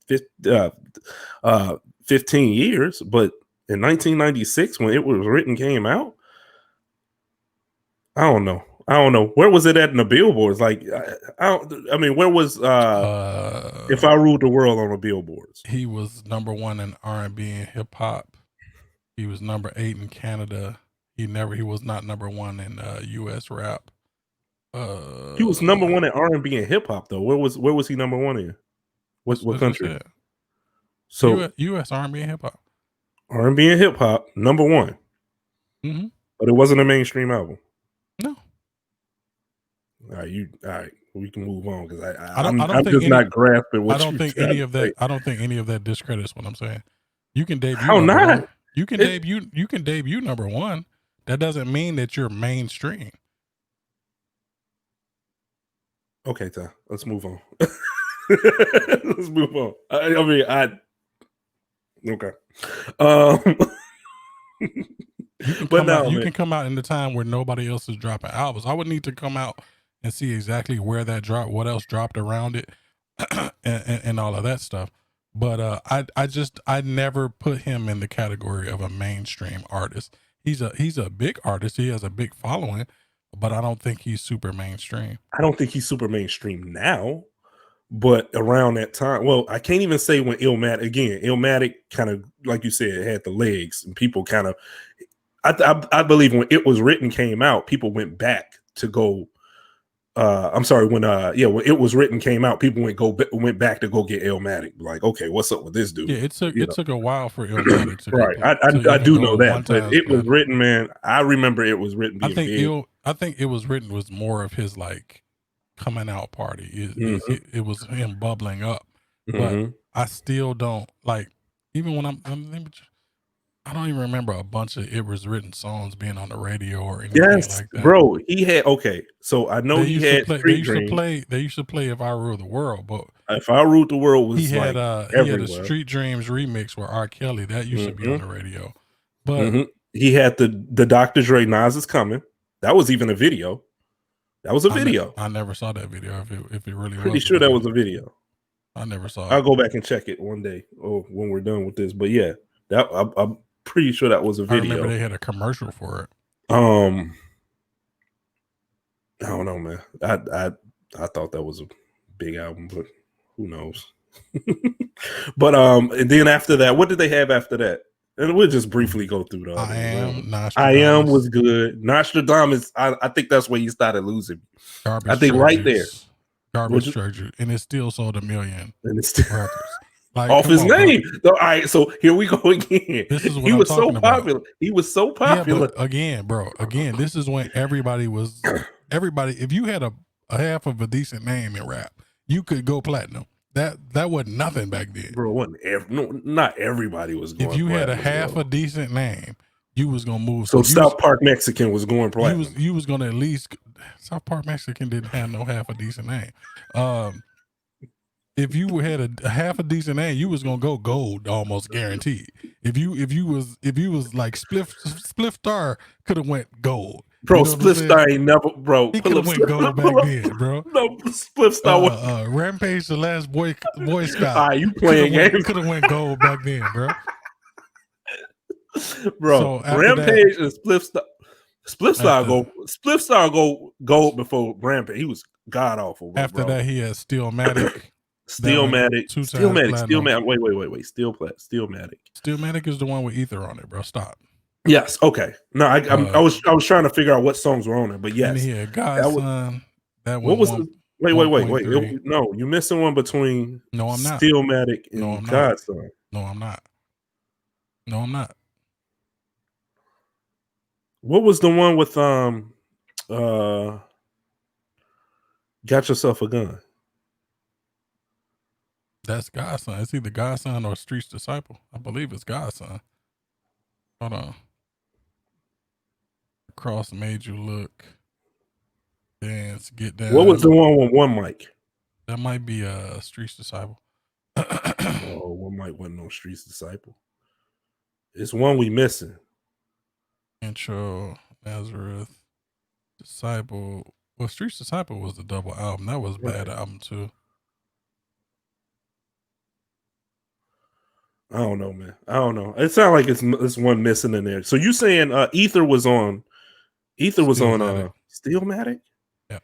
15 years, but in 1996 when it was written came out, I don't know. I don't know. Where was it at in the billboards? Like, I mean, where was If I Ruled the World on the billboards? He was number 1 in R&B and hip hop. He was number 8 in Canada. He was not number 1 in US rap. He was number 1 in R&B and hip hop though. Where was he number 1 in? What country? So US R&B and hip hop. R&B and hip hop, number 1. Mm-hmm. But it wasn't a mainstream album. No. All right, we can move on because I'm not grasping what I don't think any of that discredits what I'm saying. You can debut. How not? 1. You can debut number 1. That doesn't mean that you're mainstream. Okay, Ty, let's move on. Let's move on. Okay. You can come out in the time where nobody else is dropping albums. I would need to come out and see exactly where that dropped, what else dropped around it, and all of that stuff. But I never put him in the category of a mainstream artist. He's a big artist. He has a big following, but I don't think he's super mainstream. I don't think he's super mainstream now, but around that time, well, I can't even say when Illmatic kind of, like you said, had the legs, and people kind of, I believe when It Was Written came out, people went back to go. When It Was Written came out, people went back to go get Illmatic. Like, okay, what's up with this dude? Yeah, it took a while for Illmatic to right. I do know that, but It Was Written, man. I remember It Was Written being big. I think It Was Written was more of his like coming out party. It was him bubbling up, but I still don't like. Even when I don't even remember a bunch of It Was Written songs being on the radio or anything like that. Bro, he had so I know he had Street Dreams. They used to play If I Ruled the World, but If I Ruled the World was he had a Street Dreams remix with R. Kelly that used to be on the radio. But he had the Dr. Dre Nas Is Coming. That was even a video. That was a video. I never saw that video. If it really was, pretty sure that was a video. I never saw it. I'll go back and check it one day when we're done with this. But yeah, I'm pretty sure that was a video. I remember they had a commercial for it. I don't know, man. I thought that was a big album, but who knows? But and then after that, what did they have after that? And we'll just briefly go through the I Am was good. Nostradamus, I think that's where you started losing. Garbage I think right there. Garbage Treasure. And it still sold 1 million records. Like, off his name. All right, so here we go again. This is what he I'm was so talking popular. about. He was so popular. Yeah, again, this is when everybody, if you had a half of a decent name in rap, you could go platinum. That wasn't nothing back then. Bro, not everybody was going. If you had a half a decent name, you was gonna move. So South Park Mexican was going platinum. You was gonna at least South Park Mexican didn't have no half a decent name. If you had a half a decent name, you was gonna go gold almost guaranteed. If you was like Spliff Star could have went gold. Bro, you know Spliff Star ain't never, bro. He could have went gold back then, bro. No, Spliff Star Rampage, the last Boy Scout. All right, you playing games? Could have went gold back then, bro. Bro, so Rampage and Spliff Star. Spliff Star go gold before Rampage. He was god awful. After that, he had Stillmatic. Stillmatic. Wait. Stillmatic. Stillmatic is the one with Ether on it, bro. Stop. Yes. Okay. No, I was trying to figure out what songs were on it, but yes. Yeah, Godson. That what was? Wait. No, you're missing one between. No, I'm not. Stillmatic and Godson. No, I'm not. What was the one with Got Yourself a Gun? That's Godson. It's either Godson or Street's Disciple. I believe it's Godson. Hold on. Cross Made You Look. Dance, Get Down. What was the one with One Mic? That might be Street's Disciple. One Mic wasn't no Street's Disciple. It's one we missing. Intro, Nazareth, Disciple. Well, Street's Disciple was the double album. That was a bad album too. I don't know, man. I don't know. It sounds like it's one missing in there. So you saying Ether was on Stillmatic? Yeah.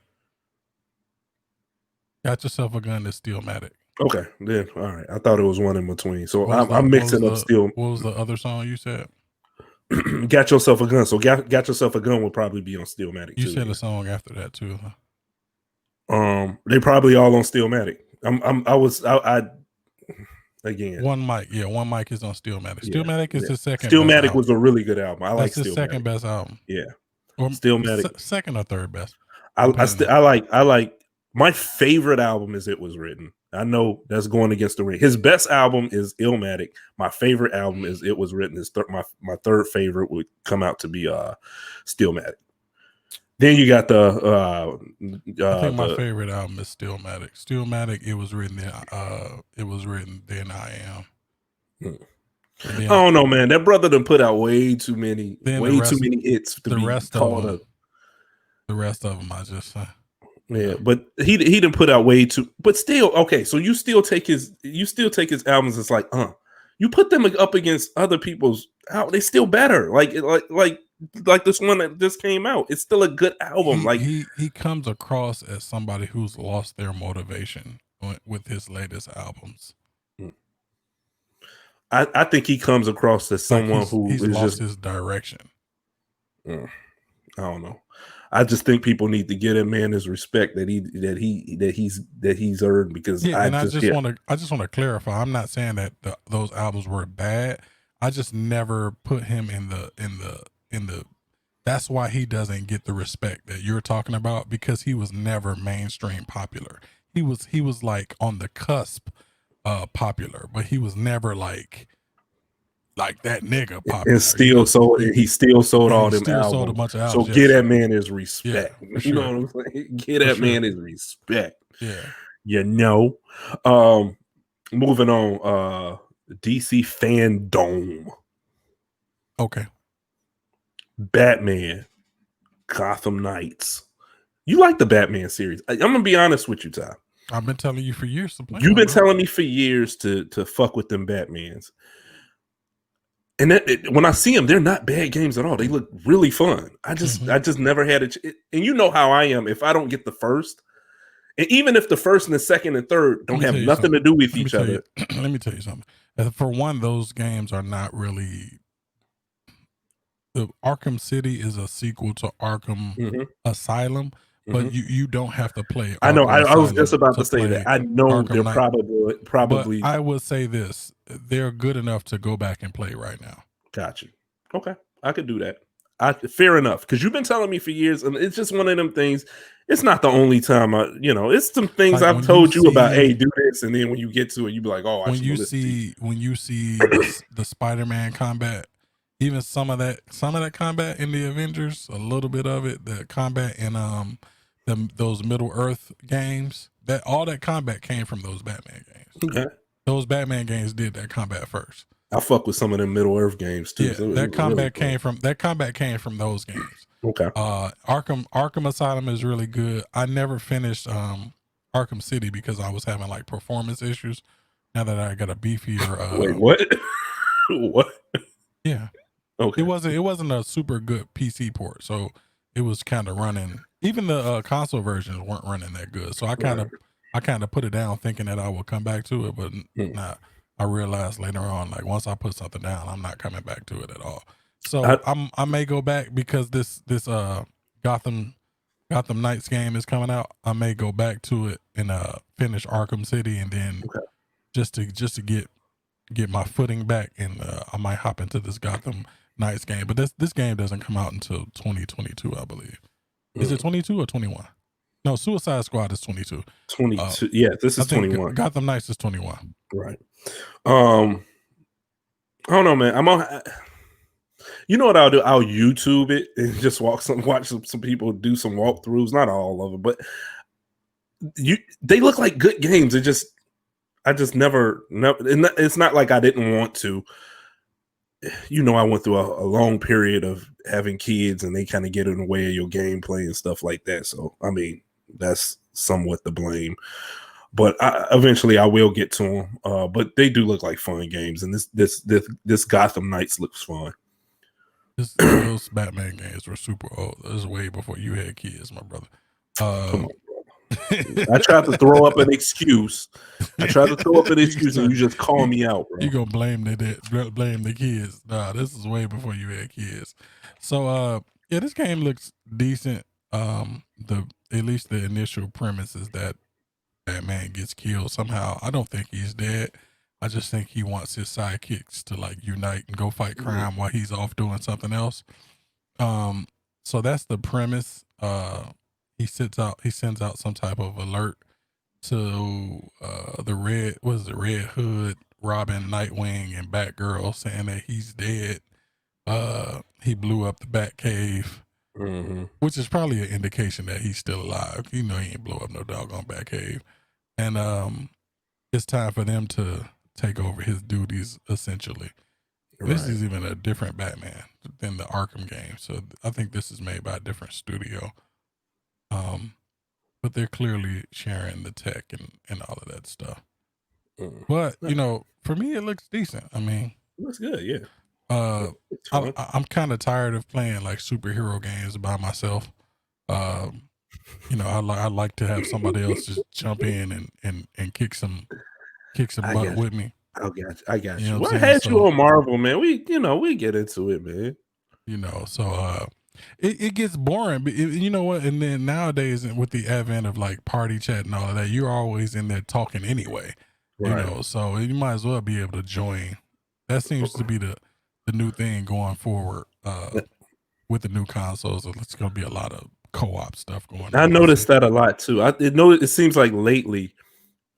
Got Yourself a Gun is Stillmatic. Okay, then all right. I thought it was one in between. So I'm mixing up still. What was the other song you said? Got Yourself a Gun. So got Yourself a Gun would probably be on Stillmatic. You said a song after that too, huh? They probably all on Stillmatic. I again. One Mic is on Stillmatic. Stillmatic is his second. Stillmatic was a really good album. I like his Stillmatic. Second best album. Yeah, or Stillmatic second or third best. I like my favorite album is It Was Written. I know that's going against the ring. His best album is Illmatic. My favorite album is It Was Written. My third favorite would come out to be Stillmatic. Then you got I think my favorite album is Stillmatic. Stillmatic, It Was Written. Then I Am. I don't know, man. That brother done put out way too many hits to be called up. The rest of them, I just yeah, but he didn't put out way too. But still, okay. So you still take his albums. It's like, you put them up against other people's. They still better. Like this one that just came out. It's still a good album. He comes across as somebody who's lost their motivation with his latest albums. I think he comes across as someone he's lost his direction. I don't know. I just think people need to give that man his respect that he's earned, because I just want to clarify. I'm not saying that those albums were bad. I just never put him in the. That's why he doesn't get the respect that you're talking about, because he was never mainstream popular. He was like on the cusp popular, but he was never like that nigga popular. And he still sold all them albums. Sold a bunch of albums. So get that man his respect. Yeah, you know what I'm saying? Get that man his respect. Yeah. You know. Moving on, DC Fandome. Okay. Batman, Gotham Knights. You like the Batman series. I'm gonna be honest with you, Ty. I've been telling you for years to play. You've been telling me for years to fuck with them Batmans. And when I see them, they're not bad games at all. They look really fun. I just never had it. And you know how I am. If I don't get the first, and even if the first and the second and third don't have nothing to do with each other. Let me tell you something. For one, those games are not really. The Arkham City is a sequel to Arkham Asylum, but you don't have to play. I know. I was just about to say that. I know Arkham they're probably. But I would say this: they're good enough to go back and play right now. Got you. Okay, I could do that. Fair enough, because you've been telling me for years, and it's just one of them things. It's not the only time it's some things I've told you about. Hey, do this, and then when you get to it, you be like, oh, when you see the Spider-Man combat. Even some of that combat in the Avengers, a little bit of it, the combat in those Middle Earth games, all that combat came from those Batman games. Okay. Those Batman games did that combat first. I fuck with some of them Middle Earth games too. Yeah, so that combat came from those games. Okay. Arkham Asylum is really good. I never finished Arkham City because I was having like performance issues. Now that I got a beefier wait, what? What? Yeah. Okay. It wasn't a super good PC port, so it was kind of running. Even the console versions weren't running that good, so I kind of put it down, thinking that I would come back to it, but nah. I realized later on, like once I put something down, I'm not coming back to it at all. So I may go back because this Gotham Knights game is coming out. I may go back to it and finish Arkham City, and then just to get my footing back, and I might hop into this Gotham Knights game. But this game doesn't come out until 2022, I believe. Is it 22 or 21? No, Suicide Squad is 22. 22. Yeah, this is 21. Gotham Knights is 21. Right. I don't know, man. I'm on. You know what I'll do? I'll YouTube it and just watch some people do some walkthroughs. Not all of them, but they look like good games. I just never. It's not like I didn't want to. I went through a long period of having kids, and they kind of get in the way of your gameplay and stuff like that. So, I mean, that's somewhat the blame. But eventually, I will get to them. But they do look like fun games, and this Gotham Knights looks fun. Those Batman games were super old. This is way before you had kids, my brother. Come on, I tried to throw up an excuse. And you just call me out, bro. You gonna blame the kids? Nah, this is way before you had kids. So, yeah, this game looks decent. At least the initial premise is that Batman gets killed somehow. I don't think he's dead. I just think he wants his sidekicks to like unite and go fight crime while he's off doing something else. So that's the premise. He sends out some type of alert to the Red Hood, Robin, Nightwing, and Batgirl saying that he's dead. He blew up the Batcave, which is probably an indication that he's still alive. You know, he ain't blow up no doggone Batcave. And it's time for them to take over his duties, essentially. Right. This is even a different Batman than the Arkham game. So I think this is made by a different studio. But they're clearly sharing the tech and all of that stuff. But, you know, for me, it looks decent. I mean, it looks good, yeah. I'm kind of tired of playing like superhero games by myself. You know, I like to have somebody else just jump in and kick some butt with me. I got you. What had you on Marvel, man? We get into it, man. You know, so it gets boring. But you know what? And then nowadays, with the advent of like party chat and all of that, you're always in there talking anyway. Right. You know, so you might as well be able to join. That seems to be the new thing going forward with the new consoles. It's going to be a lot of co-op stuff going on. I noticed that a lot too. It seems like lately,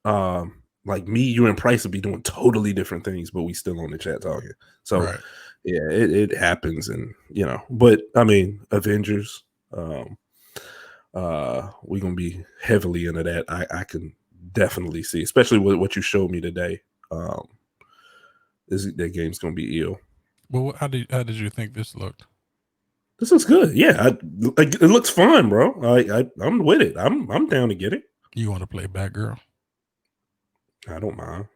like me, you, and Price will be doing totally different things, but we still on the chat talking. So right. Yeah, it happens, and you know. But I mean, Avengers, we're gonna be heavily into that. I can definitely see, especially with what you showed me today. That game's gonna be ill. Well, how did you think this looked? This looks good. Yeah, it looks fun, bro. I'm with it. I'm down to get it. You want to play Batgirl? I don't mind.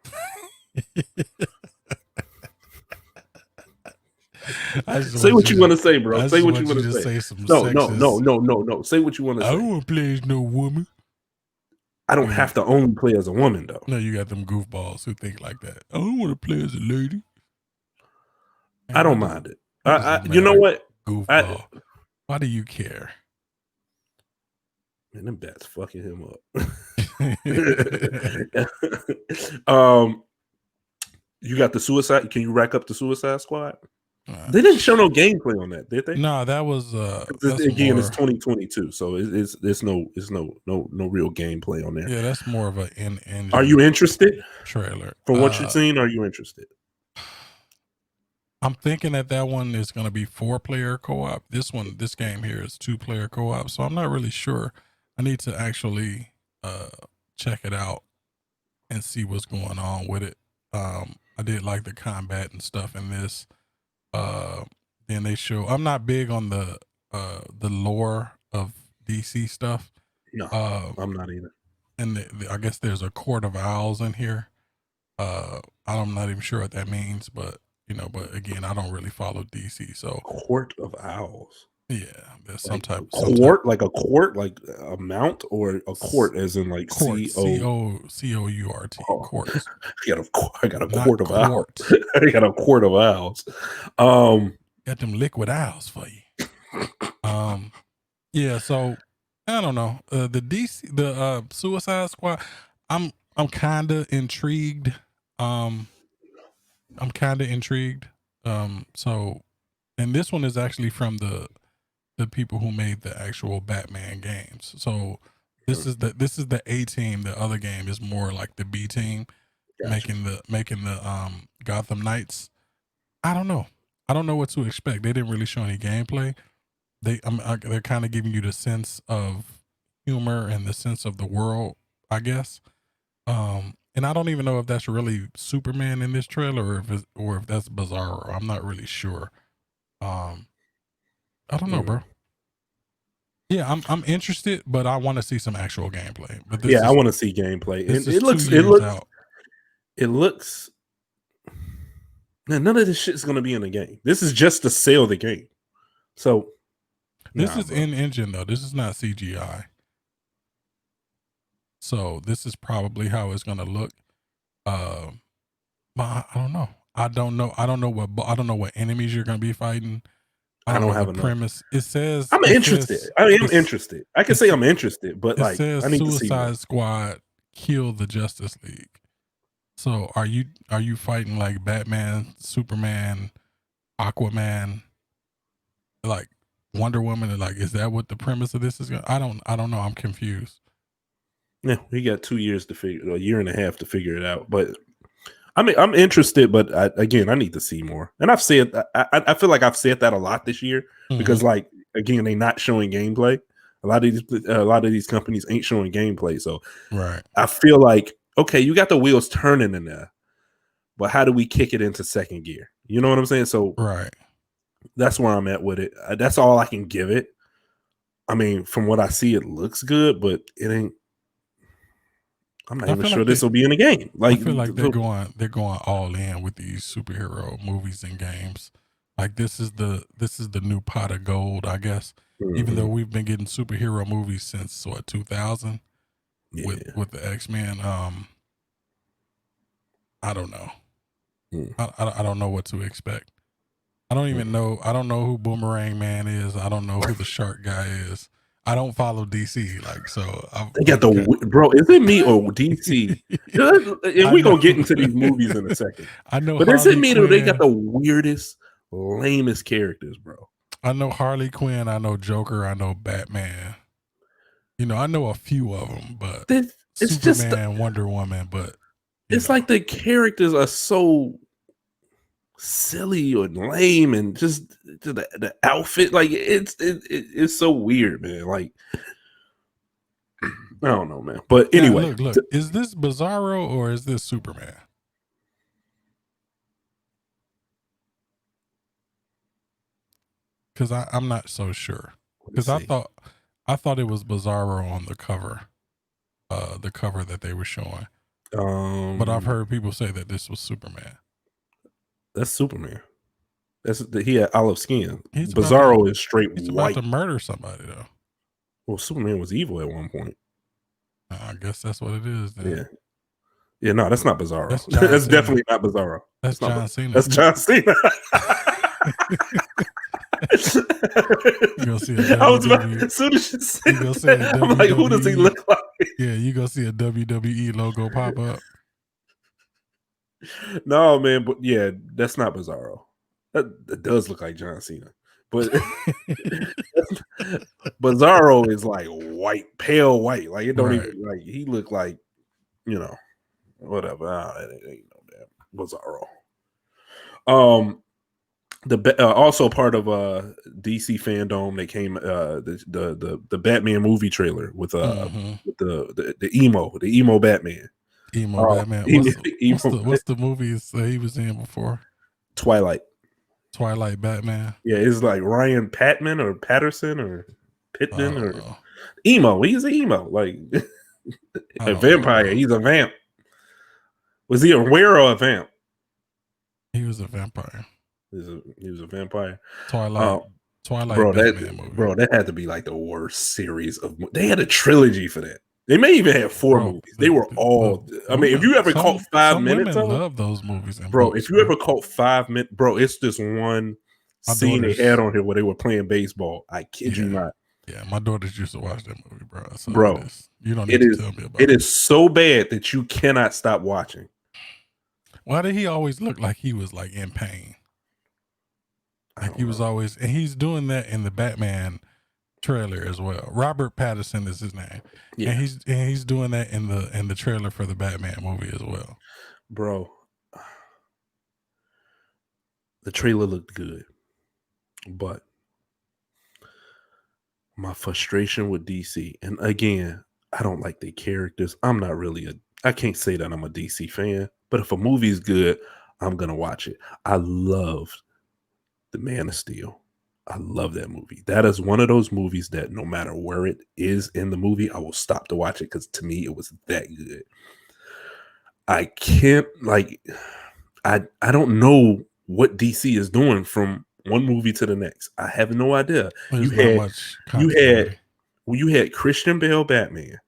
Say what you want to say, bro. Say what you want to say. No. Say what you want to say. I don't want to play as no woman. I don't have to only play as a woman, though. No, you got them goofballs who think like that. I don't want to play as a lady. I don't mind it. You know what? Goofball. Why do you care? Man, them bats fucking him up. You got the Suicide. Can you rack up the Suicide Squad? They didn't show no gameplay on that, did they? No, that was again. It's 2022, so it's no real gameplay on there. Yeah, that's more of an in-engine. Are you interested? Trailer from what you've seen? Are you interested? I'm thinking that one is going to be 4-player co-op. This game here is 2-player co-op, so I'm not really sure. I need to actually check it out and see what's going on with it. I did like the combat and stuff in this. Then they show. I'm not big on the lore of DC stuff. No, I'm not either. And I guess there's a Court of Owls in here. I'm not even sure what that means, but. You know, but again, I don't really follow DC. So Court of Owls. Yeah, there's some type of court, like a court, like a mount, or a court, as in like C-O-U-R-T. Courts. I got a court of owls. I got a court of owls. Got them liquid owls for you. Yeah. So I don't know. The Suicide Squad. I'm kind of intrigued. So, and this one is actually from the people who made the actual Batman games. So this is the A team. The other game is more like the B team, gotcha. making the Gotham Knights. I don't know what to expect. They didn't really show any gameplay. They're kind of giving you the sense of humor and the sense of the world, I guess. And I don't even know if that's really Superman in this trailer or if that's Bizarro. I'm not really sure. I don't know, bro. Yeah, I'm interested, but I want to see some actual gameplay. But I want to see gameplay. It looks. Man, none of this shit is going to be in the game. This is just to sell the game. So this is in engine though. This is not CGI. So this is probably how it's gonna look. But I don't know. I don't know what enemies you're gonna be fighting. I don't have the premise. It says I'm interested. I am interested. I can say I'm interested, but like says I need Suicide to see Squad kill the Justice League. So are you fighting like Batman, Superman, Aquaman, like Wonder Woman? Like, is that what the premise of this is gonna? I don't know. I'm confused. Yeah, we got 2 years to figure, a year and a half to figure it out. But I mean, I'm interested, but I need to see more. And I've said, I feel like I've said that a lot this year because, like, again, they're not showing gameplay. A lot of these companies ain't showing gameplay. So, right, I feel like, okay, you got the wheels turning in there, but how do we kick it into second gear? You know what I'm saying? So, right, that's where I'm at with it. That's all I can give it. I mean, from what I see, it looks good, but it ain't. I'm not even sure this will be in the game. Like, I feel like they're going all in with these superhero movies and games. Like this is the new pot of gold, I guess. Even though we've been getting superhero movies since 2000 with the X-Men. I don't know. I don't know what to expect. I don't even know. I don't know who Boomerang Man is. I don't know who the Shark Guy is. I don't follow DC, like, so they got bro. Is it me or DC? And we gonna get into these movies in a second. I know, but is it me though? They got the weirdest, lamest characters, bro. I know Harley Quinn. I know Joker. I know Batman. You know, I know a few of them, but it's Superman, just Wonder Woman. But it's like the characters are so silly or lame, and just the outfit, like it's so weird, man. Like I don't know, man. But anyway, look, is this Bizarro or is this Superman? Because I'm not so sure. Because I thought it was Bizarro on the cover that they were showing. But I've heard people say that this was Superman. That's Superman. He had olive skin. Bizarro is straight white. He's about to murder somebody though. Well, Superman was evil at one point. I guess that's what it is then. Yeah. No, that's not Bizarro. That's definitely not Bizarro. That's John Cena. That's John Cena. You gonna see a I was about, as soon as you said that, I'm like, who does he look like? Yeah, you gonna see a WWE logo pop up. No, man, but yeah, that's not Bizarro. That does look like John Cena, but Bizarro is like white, pale white. Like it don't even like he look like, you know, whatever. It ain't no damn Bizarro. Also part of DC Fandome, they came the Batman movie trailer with the emo Batman. Batman. What's the movies that he was in before? Twilight Batman. Yeah, it's like Ryan Patman or Patterson or Pittman or emo. He's an emo, like a vampire. He's a vamp. Was he a were or a vamp? He was a vampire. He was a vampire. Twilight bro, Batman movie. Bro, that had to be like the worst series of. They had a trilogy for that. They may even have 4 movies. They were all. I mean, if you ever caught 5 minutes of love those movies, bro. If you ever caught 5 minutes, bro, it's just one scene they had on here where they were playing baseball. I kid you not. Yeah, my daughters used to watch that movie, bro. So bro, you don't need to tell me about it. It is so bad that you cannot stop watching. Why did he always look like he was like in pain? Like he was always, and he's doing that in the Batman trailer as well. Robert Pattinson is his name, and he's doing that in the trailer for the Batman movie as well. Bro, the trailer looked good, but my frustration with DC, and again, I don't like their characters. I'm not really I can't say that I'm a DC fan, but if a movie's good, I'm gonna watch it. I loved The Man of Steel. I love that movie. That is one of those movies that no matter where it is in the movie, I will stop to watch it because to me it was that good. I can't I don't know what DC is doing from one movie to the next. I have no idea. There's not much continuity. You had Christian Bale Batman.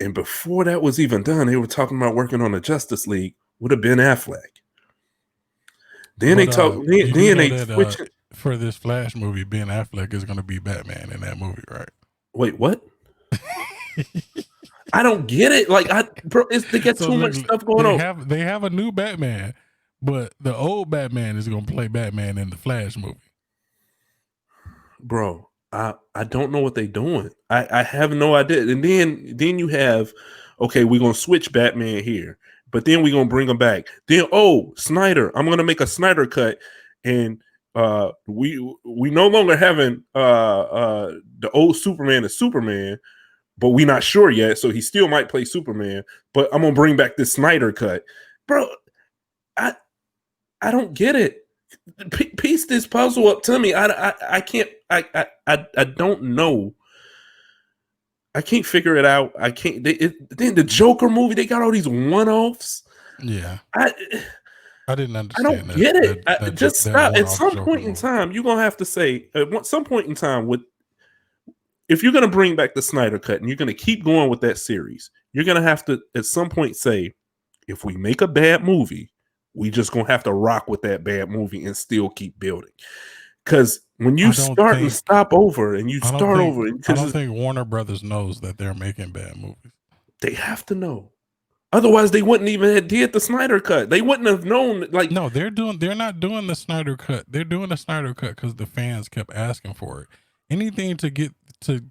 And before that was even done, they were talking about working on the Justice League with a Ben Affleck. Then they talk. Then they switch for this Flash movie. Ben Affleck is going to be Batman in that movie, right? Wait, what? I don't get it. Like, they get too much stuff going on. They have a new Batman, but the old Batman is going to play Batman in the Flash movie. Bro, I don't know what they're doing. I have no idea. And then you have, okay, we're gonna switch Batman here, but then we're gonna bring him back. Then Snyder, I'm gonna make a Snyder cut, and we no longer having the old Superman as Superman, but we're not sure yet, so he still might play Superman. But I'm gonna bring back this Snyder cut, bro. I don't get it. Piece this puzzle up to me. I can't. I don't know. I can't figure it out. I can't. Then the Joker movie, they got all these one-offs. Yeah, I didn't understand. I don't get it. Just stop. At some point in time, you're gonna have to say. At some point in time, if you're gonna bring back the Snyder Cut and you're gonna keep going with that series, you're gonna have to at some point say, if we make a bad movie, we just gonna have to rock with that bad movie and still keep building. Because when you start and stop over, and you start over, I don't think Warner Brothers knows that they're making bad movies. They have to know. Otherwise, they wouldn't even have did the Snyder Cut. They wouldn't have known. Like, no, they're not doing the Snyder Cut. They're doing the Snyder Cut because the fans kept asking for it. Anything to get, and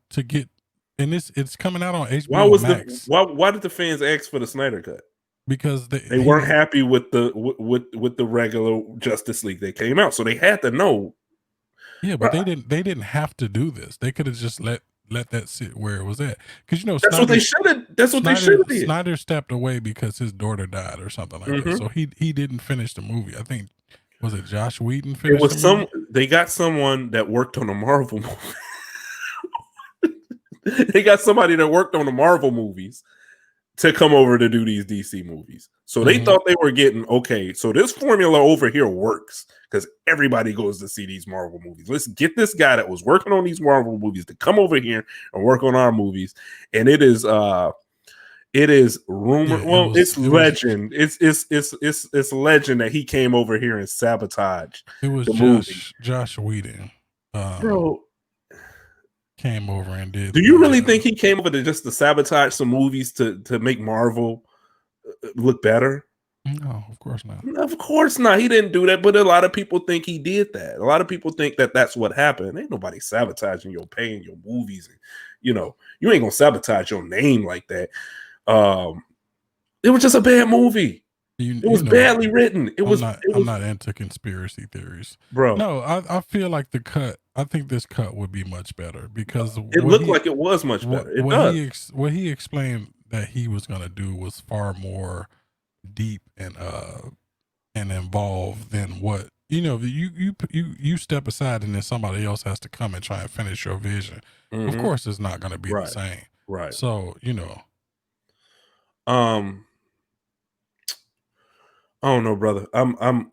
it's coming out on HBO Max. Why did the fans ask for the Snyder Cut? Because they weren't happy with the regular Justice League that came out, so they had to know. Yeah, but they didn't have to do this. They could have just let that sit where it was at. Because that's what they should have. That's what they should have did. Snyder stepped away because his daughter died or something like that. So he didn't finish the movie. I think was it Josh Whedon finished. It was They got someone that worked on a Marvel movie. They got somebody that worked on the Marvel movies to come over to do these DC movies. So they thought they were getting, okay, so this formula over here works because everybody goes to see these Marvel movies. Let's get this guy that was working on these Marvel movies to come over here and work on our movies. And it is rumored. Yeah, it's legend. It's legend that he came over here and sabotaged. It was Josh Whedon. Bro, came over and did. Do you really think he came over to sabotage some movies to make Marvel look better? No, of course not. Of course not. He didn't do that, but a lot of people think he did that. A lot of people think that that's what happened. Ain't nobody sabotaging your pay and your movies. And, you ain't gonna sabotage your name like that. It was just a bad movie. It was badly written. I'm not into conspiracy theories, bro. No, I feel like I think this cut would be much better because it looked like it was much better. What he explained that he was going to do was far more deep and involved than what you step aside and then somebody else has to come and try and finish your vision. Of course, it's not going to be the same, right? So I don't know, brother. I'm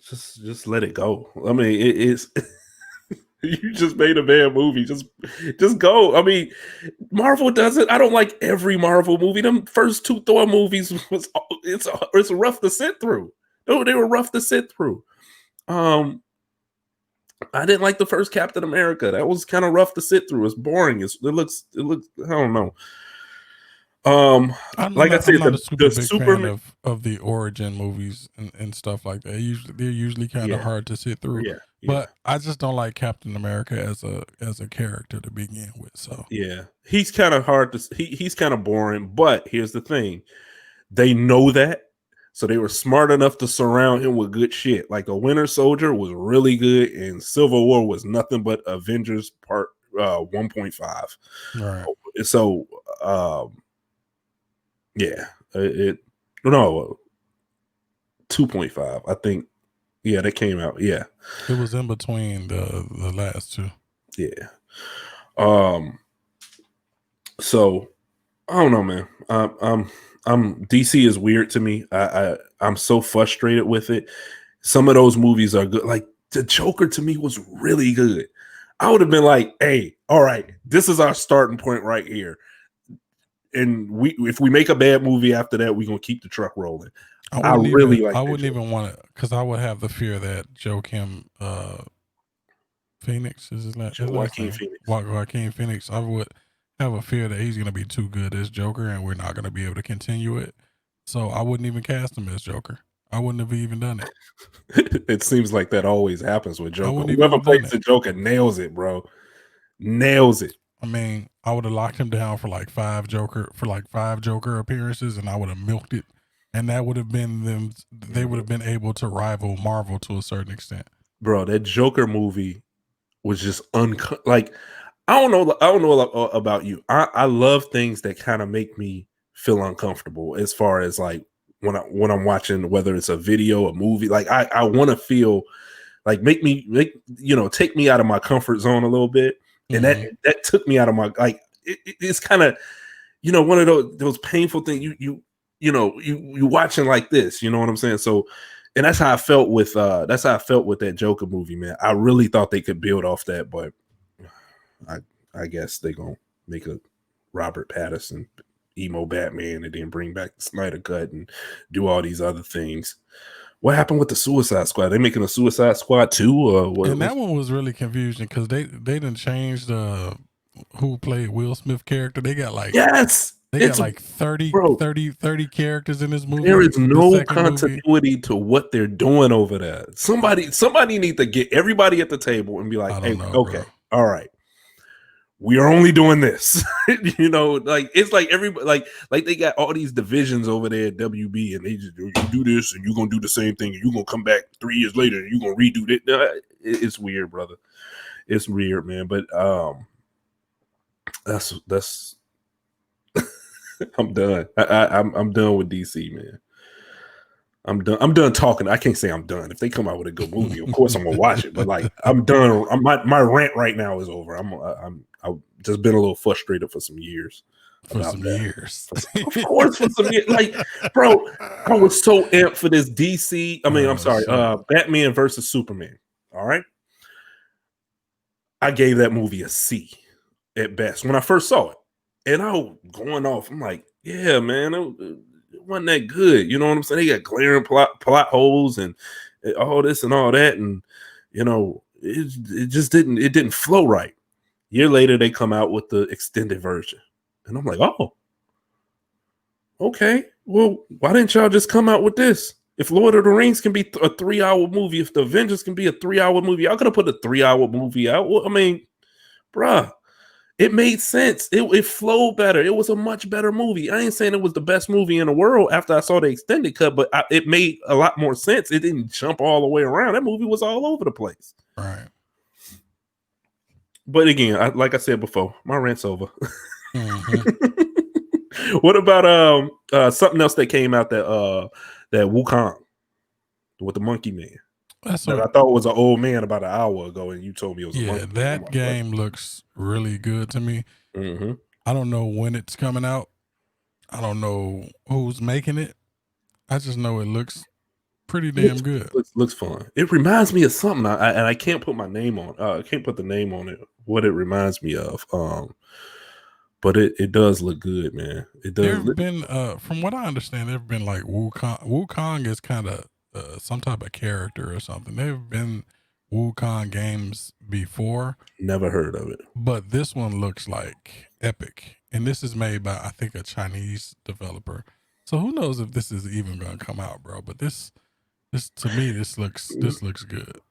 just let it go. I mean, it's you just made a bad movie. Just go. I mean, Marvel does it. I don't like every Marvel movie. Them first two Thor movies it's rough to sit through. No, they were rough to sit through. I didn't like the first Captain America. That was kind of rough to sit through. It's boring. It looks. I don't know. Like I said, the Superman of the origin movies and stuff like that. They're usually kind of hard to sit through. Yeah. But I just don't like Captain America as a character to begin with. So yeah, he's kind of hard to. He's kind of boring. But here's the thing: they know that, so they were smart enough to surround him with good shit. Like the Winter Soldier was really good, and Civil War was nothing but Avengers Part 1.5. Right. So. Yeah, 2.5. I think. Yeah, that came out. Yeah, it was in between the last two. Yeah. So I don't know, man. I'm DC is weird to me. I'm so frustrated with it. Some of those movies are good. Like the Joker to me was really good. I would have been like, hey, all right, this is our starting point right here. And if we make a bad movie after that, we're gonna keep the truck rolling. I wouldn't even want to, because I would have the fear that Joaquin Phoenix is his last Joaquin name. Phoenix. Joaquin Phoenix. I would have a fear that he's gonna be too good as Joker, and we're not gonna be able to continue it. So I wouldn't even cast him as Joker. I wouldn't have even done it. It seems like that always happens with Joker. Whoever plays the Joker nails it, bro. Nails it. I mean, I would have locked him down for like five Joker appearances, and I would have milked it, and that would have been them. They would have been able to rival Marvel to a certain extent. Bro, that Joker movie was just like I don't know about you. I love things that kind of make me feel uncomfortable as far as like when I'm watching, whether it's a video, a movie. Like I want to feel like take me out of my comfort zone a little bit. And that took me out of my, like, it's kind of, one of those painful things you watching like this, you know what I'm saying? So, and that's how I felt with that Joker movie, man. I really thought they could build off that, but I guess they gonna make a Robert Pattinson emo Batman and then bring back the Snyder Cut and do all these other things. What happened with the Suicide Squad? They making a Suicide Squad 2 or what? And that one was really confusing because they didn't change who played Will Smith character. They got like they got like 30 characters in this movie. There is no continuity to what they're doing over there. Somebody need to get everybody at the table and be like, hey, okay, all right. We are only doing this, like it's like everybody, like they got all these divisions over there at WB, and they just you do this, and you're gonna do the same thing, and you're gonna come back 3 years later, and you're gonna redo it. It's weird, brother. It's weird, man. But that's I'm done. I'm done with DC, man. I'm done talking. I can't say I'm done. If they come out with a good movie, of course I'm gonna watch it. But like I'm done. My rant right now is over. I've just been a little frustrated for some years. Of course, for some years. Like, bro, I was so amped for this DC. I'm sorry, Batman versus Superman. All right. I gave that movie a C at best when I first saw it. And I was going off. I'm like, yeah, man, it wasn't that good. You know what I'm saying? They got glaring plot holes and all this and all that. And, it just didn't flow right. Year later, they come out with the extended version. And I'm like, oh, okay. Well, why didn't y'all just come out with this? If Lord of the Rings can be a 3-hour movie, if the Avengers can be a 3-hour movie, y'all could have put a 3-hour movie out. Well, I mean, bruh, it made sense. It flowed better. It was a much better movie. I ain't saying it was the best movie in the world after I saw the extended cut, but it made a lot more sense. It didn't jump all the way around. That movie was all over the place. Right. But again, like I said before, my rant's over. What about something else that came out that Wukong with the monkey man? I thought was an old man about an hour ago, and you told me it was a monkey. That game looks really good to me. I don't know when it's coming out. I don't know who's making it. I just know it looks pretty damn good. Looks fun. It reminds me of something, and I can't put my name on. I can't put the name on it. What it reminds me of. But it does look good, man. It does. There've been, from what I understand, there've been like Wukong. Wukong is kind of some type of character or something. There've been Wukong games before. Never heard of it. But this one looks like epic, and this is made by I think a Chinese developer. So who knows if this is even going to come out, bro? But this to me, this looks good.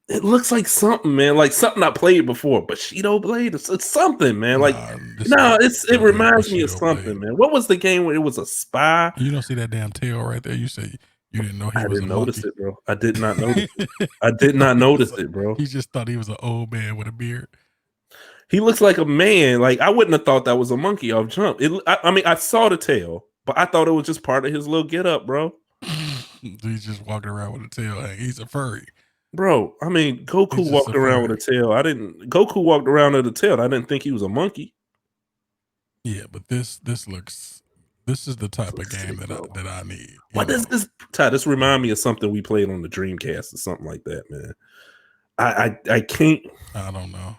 It looks like something, man. Like something I played before. Bushido Blade? It's something, man. It reminds me of something, man. What was the game where it was a spy? You don't see that damn tail right there? You say you didn't know he was a monkey. I didn't notice it, bro. I did not notice it. I did not notice it, bro. He just thought he was an old man with a beard. He looks like a man. Like I wouldn't have thought that was a monkey off jump. I saw the tail, but I thought it was just part of his little get up, bro. He's just walking around with a tail. He's a furry. Bro, I mean, Goku walked around with a tail. Goku walked around with a tail. I didn't think he was a monkey. Yeah, but this looks This is the type of game that I need. What does this, Ty? This remind me of something we played on the Dreamcast or something like that, man. I can't. I don't know.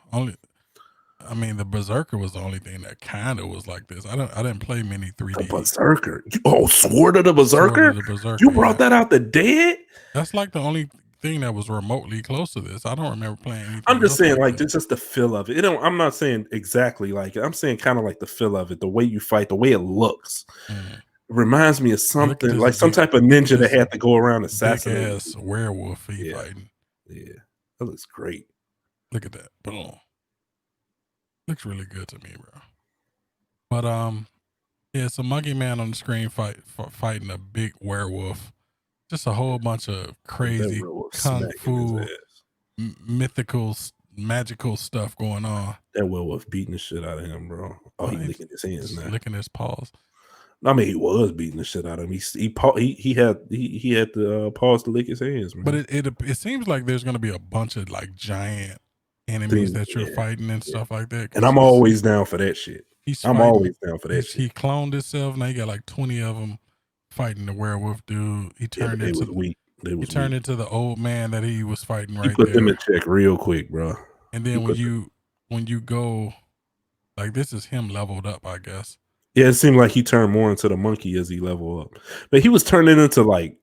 The Berserker was the only thing that kind of was like this. I didn't play many 3D. The Berserker. Sword of the Berserker? You brought that out the dead? That's like the only thing that was remotely close to this. I don't remember playing anything. I'm just saying, like, it's just the feel of it. I'm not saying exactly like it. I'm saying kind of like the feel of it, the way you fight, the way it looks. It reminds me of something like some type of ninja that had to go around assassinating. Big-ass werewolf fighting. Yeah, that looks great. Look at that. Boom. Looks really good to me, bro. But yeah, it's a monkey man on the screen fighting a big werewolf. Just a whole bunch of crazy kung fu, mythical, magical stuff going on. That werewolf beating the shit out of him, bro. Oh, he's licking his hands now. Licking his paws. I mean, he was beating the shit out of him. He had to pause to lick his hands, man. But it seems like there's gonna be a bunch of like giant enemies that you're fighting and stuff like that. And I'm always down for that shit. I'm always down for that shit. He cloned himself. Now he got like 20 of them fighting the werewolf dude. He turned into the old man that he was fighting right there. He put them in check real quick, bro. And then when you go, like, this is him leveled up, I guess. Yeah, it seemed like he turned more into the monkey as he leveled up. But he was turning into like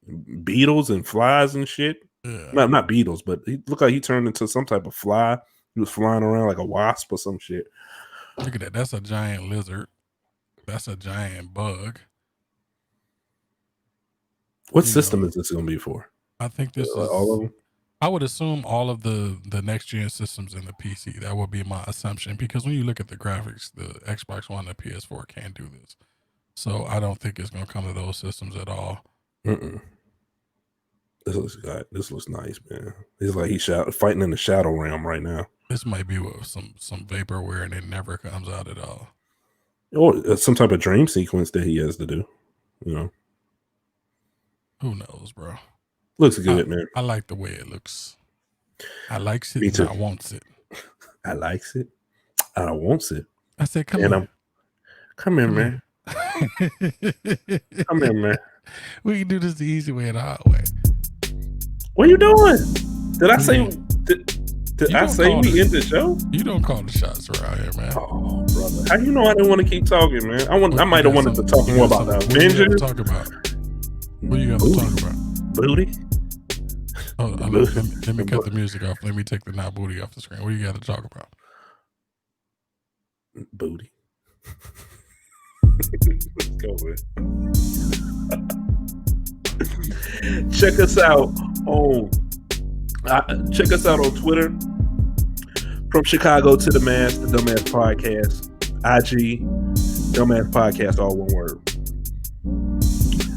beetles and flies and shit. Yeah. Not beetles, but he looked like he turned into some type of fly. He was flying around like a wasp or some shit. Look at that. That's a giant lizard. That's a giant bug. What system is this going to be for? I think this is all of them. I would assume all of the next gen systems in the PC. That would be my assumption, because when you look at the graphics, the Xbox One and the PS4 can't do this. So I don't think it's going to come to those systems at all. This looks nice, man. It's like he's fighting in the shadow realm right now. This might be with some vaporware, and it never comes out at all. Or some type of dream sequence that he has to do. You know, who knows, bro? Looks good, man. I like the way it looks. I likes it. Me too. I wants it. I likes it. I wants it. I said, come here. Come here, man. Come here, man. We can do this the easy way and the hard way. What are you doing? Did I say? Did I say we end the show? You don't call the shots around here, man. Oh, brother. How you know I didn't want to keep talking, man? I might have wanted to talk more about the Avengers. Talk about. What are you going to talk about? Booty. Oh, let me cut the music off. Let me take the not booty off the screen. What do you got to talk about? Booty. Let's go with. Check us out on Twitter. From Chicago to the Mass, the Dummast Podcast. IG, Dummast Podcast, all one word.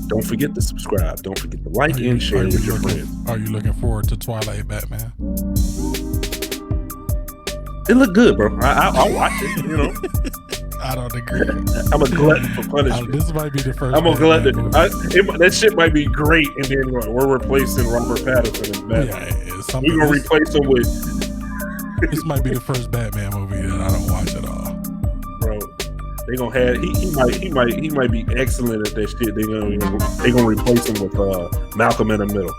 Don't forget to subscribe. Don't forget to like and share with your friends. Are you looking forward to Twilight Batman? It looked good, bro. I'll watch it, you know. I don't agree. I'm a glutton for punishment. This might be the first. I'm a glutton. That shit might be great, and then we're replacing Robert Pattinson as Batman. Yeah, we're gonna replace him with. This might be the first Batman movie that I don't watch at all, bro. They gonna have he might be excellent at that shit. They gonna replace him with Malcolm in the Middle.